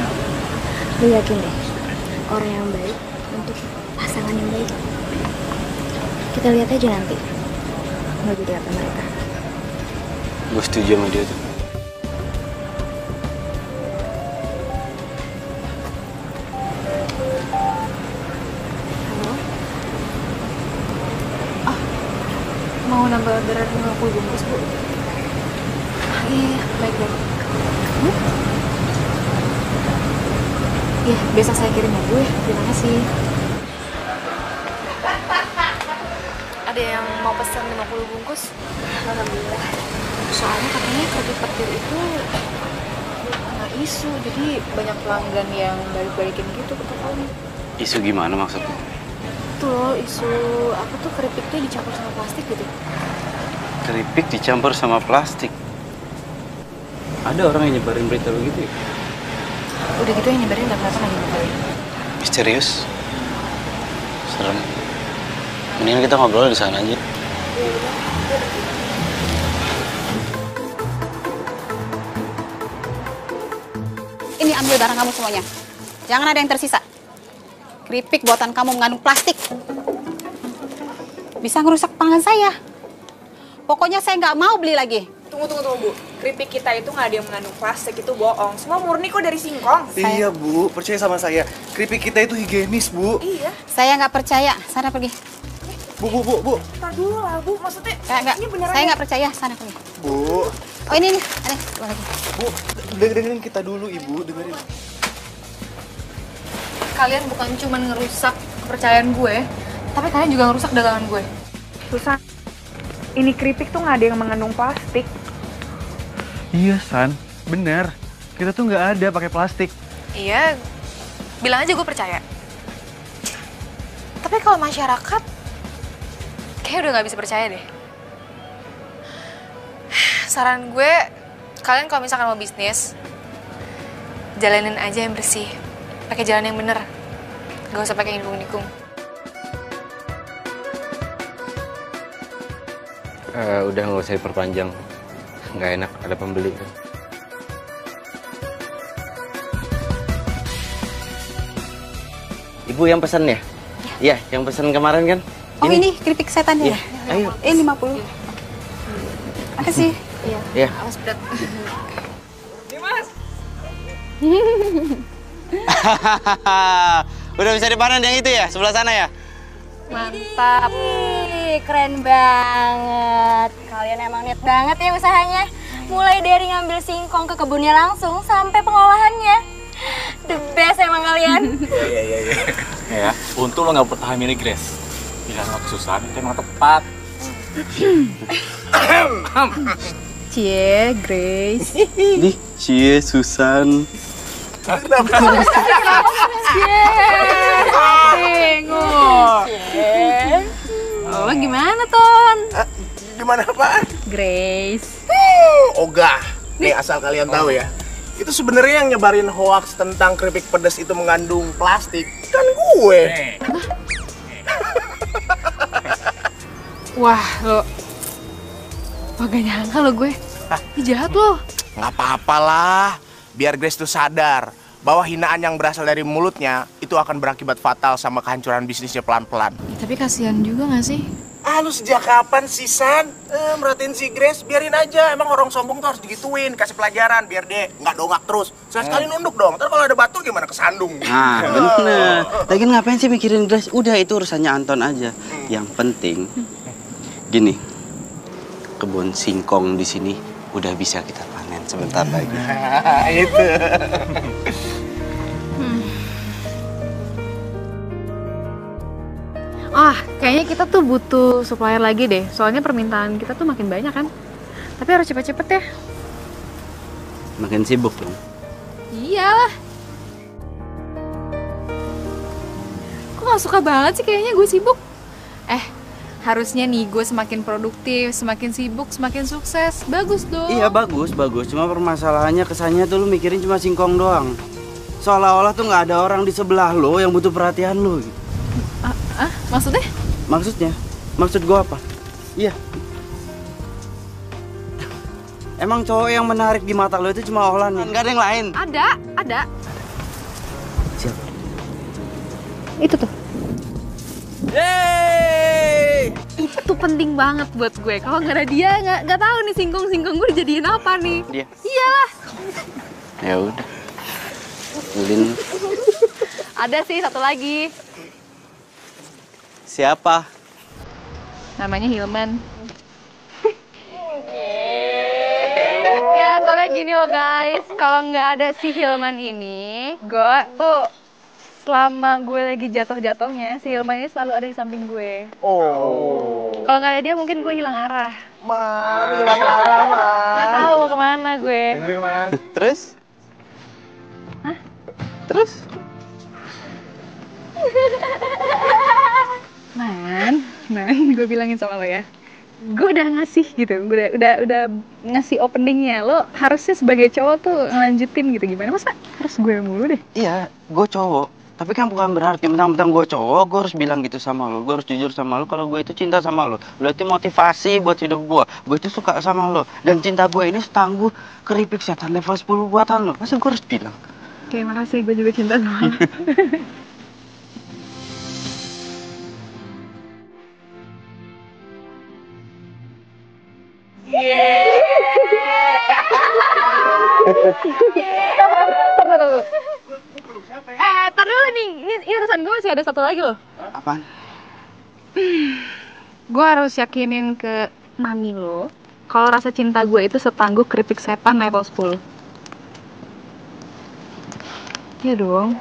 Lu yakin deh, orang yang baik untuk pasangan yang baik. Kita lihat aja nanti mau jadi apa mereka. Gue setuju sama dia tuh. Mau nambah orderan 50 bungkus, Bu? Iya, baik. Iya, besok saya kirim ya, Bu. Terima kasih. Ada yang mau pesan 50 bungkus? Alhamdulillah. Soalnya katanya keripik petir itu kena isu, jadi banyak pelanggan yang balik-balikin gitu ke tokonya. Isu gimana maksudnya? Itu loh, isu apa tuh keripiknya dicampur sama plastik gitu. Keripik dicampur sama plastik. Ada orang yang nyebarin berita begitu ya? Udah gitu yang nyebarin gak kelihatan lagi mukanya. Misterius. Serem. Mendingan kita ngobrol di sana aja. Ini ambil barang kamu semuanya. Jangan ada yang tersisa. Keripik buatan kamu mengandung plastik. Bisa ngerusak pangan saya. Pokoknya saya nggak mau beli lagi. Tunggu, Bu. Keripik kita itu nggak ada yang mengandung plastik, itu bohong. Semua murni kok dari singkong. Iya, Bu. Percaya sama saya. Keripik kita itu higienis, Bu. Iya. Saya nggak percaya. Sana pergi. Bu. Ntar dulu lah, Bu. Maksudnya, ini beneran Saya ya? nggak percaya. Sana pergi. Bu. Oh, ini nih. Ada. Dua lagi. Bu, dengerin kita dulu, Ibu. Dengerin. Kalian bukan cuma ngerusak kepercayaan gue, tapi kalian juga ngerusak dagangan gue. Susan, ini keripik tuh nggak ada yang mengandung plastik. Iya, San. Bener. Kita tuh nggak ada pakai plastik. Iya, bilang aja gue percaya. Tapi kalau masyarakat, kayak udah nggak bisa percaya deh. Saran gue, kalian kalau misalkan mau bisnis, jalanin aja yang bersih. Pakai jalan yang bener. Gak usah pakai nikung-nikung. Udah nggak usah diperpanjang. Nggak enak, ada pembeli kan. Ibu yang pesan ya? Iya, yang pesan kemarin kan? Oh, ini keripik setan ya? Ayo. Ini 50. Makasih. Iya. Awas berat. Udah bisa dipanen yang itu ya, sebelah sana ya? Mantap. Ih, keren banget. Kalian emang niat banget ya usahanya. Mulai dari ngambil singkong ke kebunnya langsung sampai pengolahannya. The best emang kalian. Iya. Ya, untung lo nggak bertahan milih Grace. Pilihan lo kesusahan itu emang tepat. Cie, Grace. Nih, cie Susan. Oh, gimana, Ton? Gimana apaan? Grace. Ogah. Nih asal kalian tahu ya. Itu sebenarnya yang nyebarin hoax tentang keripik pedas itu mengandung plastik kan gue. Wah, lo. Wah, gak nyangka lo gue. Ih, jahat lo. Nggak apa-apalah. Biar Grace tuh sadar bahwa hinaan yang berasal dari mulutnya itu akan berakibat fatal sama kehancuran bisnisnya pelan-pelan. Ya, tapi kasihan juga gak sih? Ah, lu sejak kapan sih, San? Merhatiin si Grace, biarin aja. Emang orang sombong tuh harus digituin, kasih pelajaran biar dia nggak dongak terus. Sekali nunduk dong, ntar kalau ada batu gimana kesandung. Nah, bener. Lagi ngapain sih mikirin Grace? Udah, itu urusannya Anton aja. Yang penting, gini, kebun singkong di sini udah bisa kita panen sebentar lagi. Itu. Kayaknya kita tuh butuh supplier lagi deh. Soalnya permintaan kita tuh makin banyak kan. Tapi harus cepet-cepet ya. Makin sibuk dong. Iyalah. Kok gak suka banget sih kayaknya gue sibuk? Harusnya nih gue semakin produktif, semakin sibuk, semakin sukses. Bagus dong. Iya, bagus. Cuma permasalahannya kesannya tuh lu mikirin cuma singkong doang. Seolah-olah tuh nggak ada orang di sebelah lo yang butuh perhatian lo. Maksudnya? Maksud gua apa? Iya. Emang cowok yang menarik di mata lo itu cuma Olan, nggak ada yang lain? Ada. Siapa? Itu tuh. Yeay! Itu penting banget buat gue. Kalau nggak ada dia, nggak tahu nih singkong gue dijadiin apa nih. Dia? Iyalah. Ya udah. Lin. Ada sih satu lagi. Siapa? Namanya Hilman. Ya, soalnya gini loh guys, kalau nggak ada si Hilman ini, gue tuh selama gue lagi jatuh-jatuhnya, si Hilman ini selalu ada di samping gue. Kalau nggak ada dia mungkin gue hilang arah. Hilang arah, Nggak tahu mau kemana gue. Terus? Terus? Man, gue bilangin sama lo ya. Gue udah ngasih gitu, udah ngasih openingnya. Lo harusnya sebagai cowok tuh ngelanjutin gitu. Gimana, masa harus gue mulu deh? Iya, gue cowok. Tapi kan bukan berarti mentang-mentang gue cowok, gue harus bilang gitu sama lo. Gue harus jujur sama lo kalau gue itu cinta sama lo. Lo itu motivasi buat hidup gue. Gue itu suka sama lo. Dan cinta gue ini setangguh keripik setan level 10 buatan lo. Masa gue harus bilang? Oke, makasih. Gue juga cinta sama lo. Tar dulu nih, ini urusan gue masih ada satu lagi loh. Apaan? Gue harus yakinin ke mami lo kalau rasa cinta gue itu setangguh keripik setan level 10. Iya dong,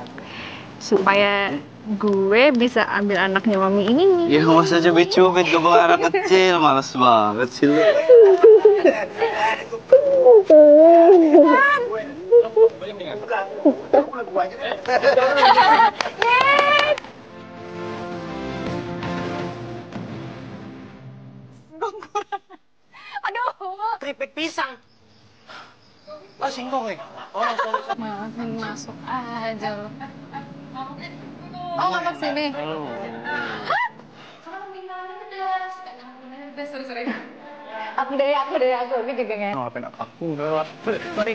supaya gue bisa ambil anaknya mami ini nih. Ya nggak usah cubit-cubit, gue bawa anak kecil, males banget sih lo. Aduh, keripik pisang. Oh, singkong nih. maafin masuk aja lo. Oh, nggak sini. Sorry. Aku deh, aku juga nggak. Ngapain aku enggak. Mari.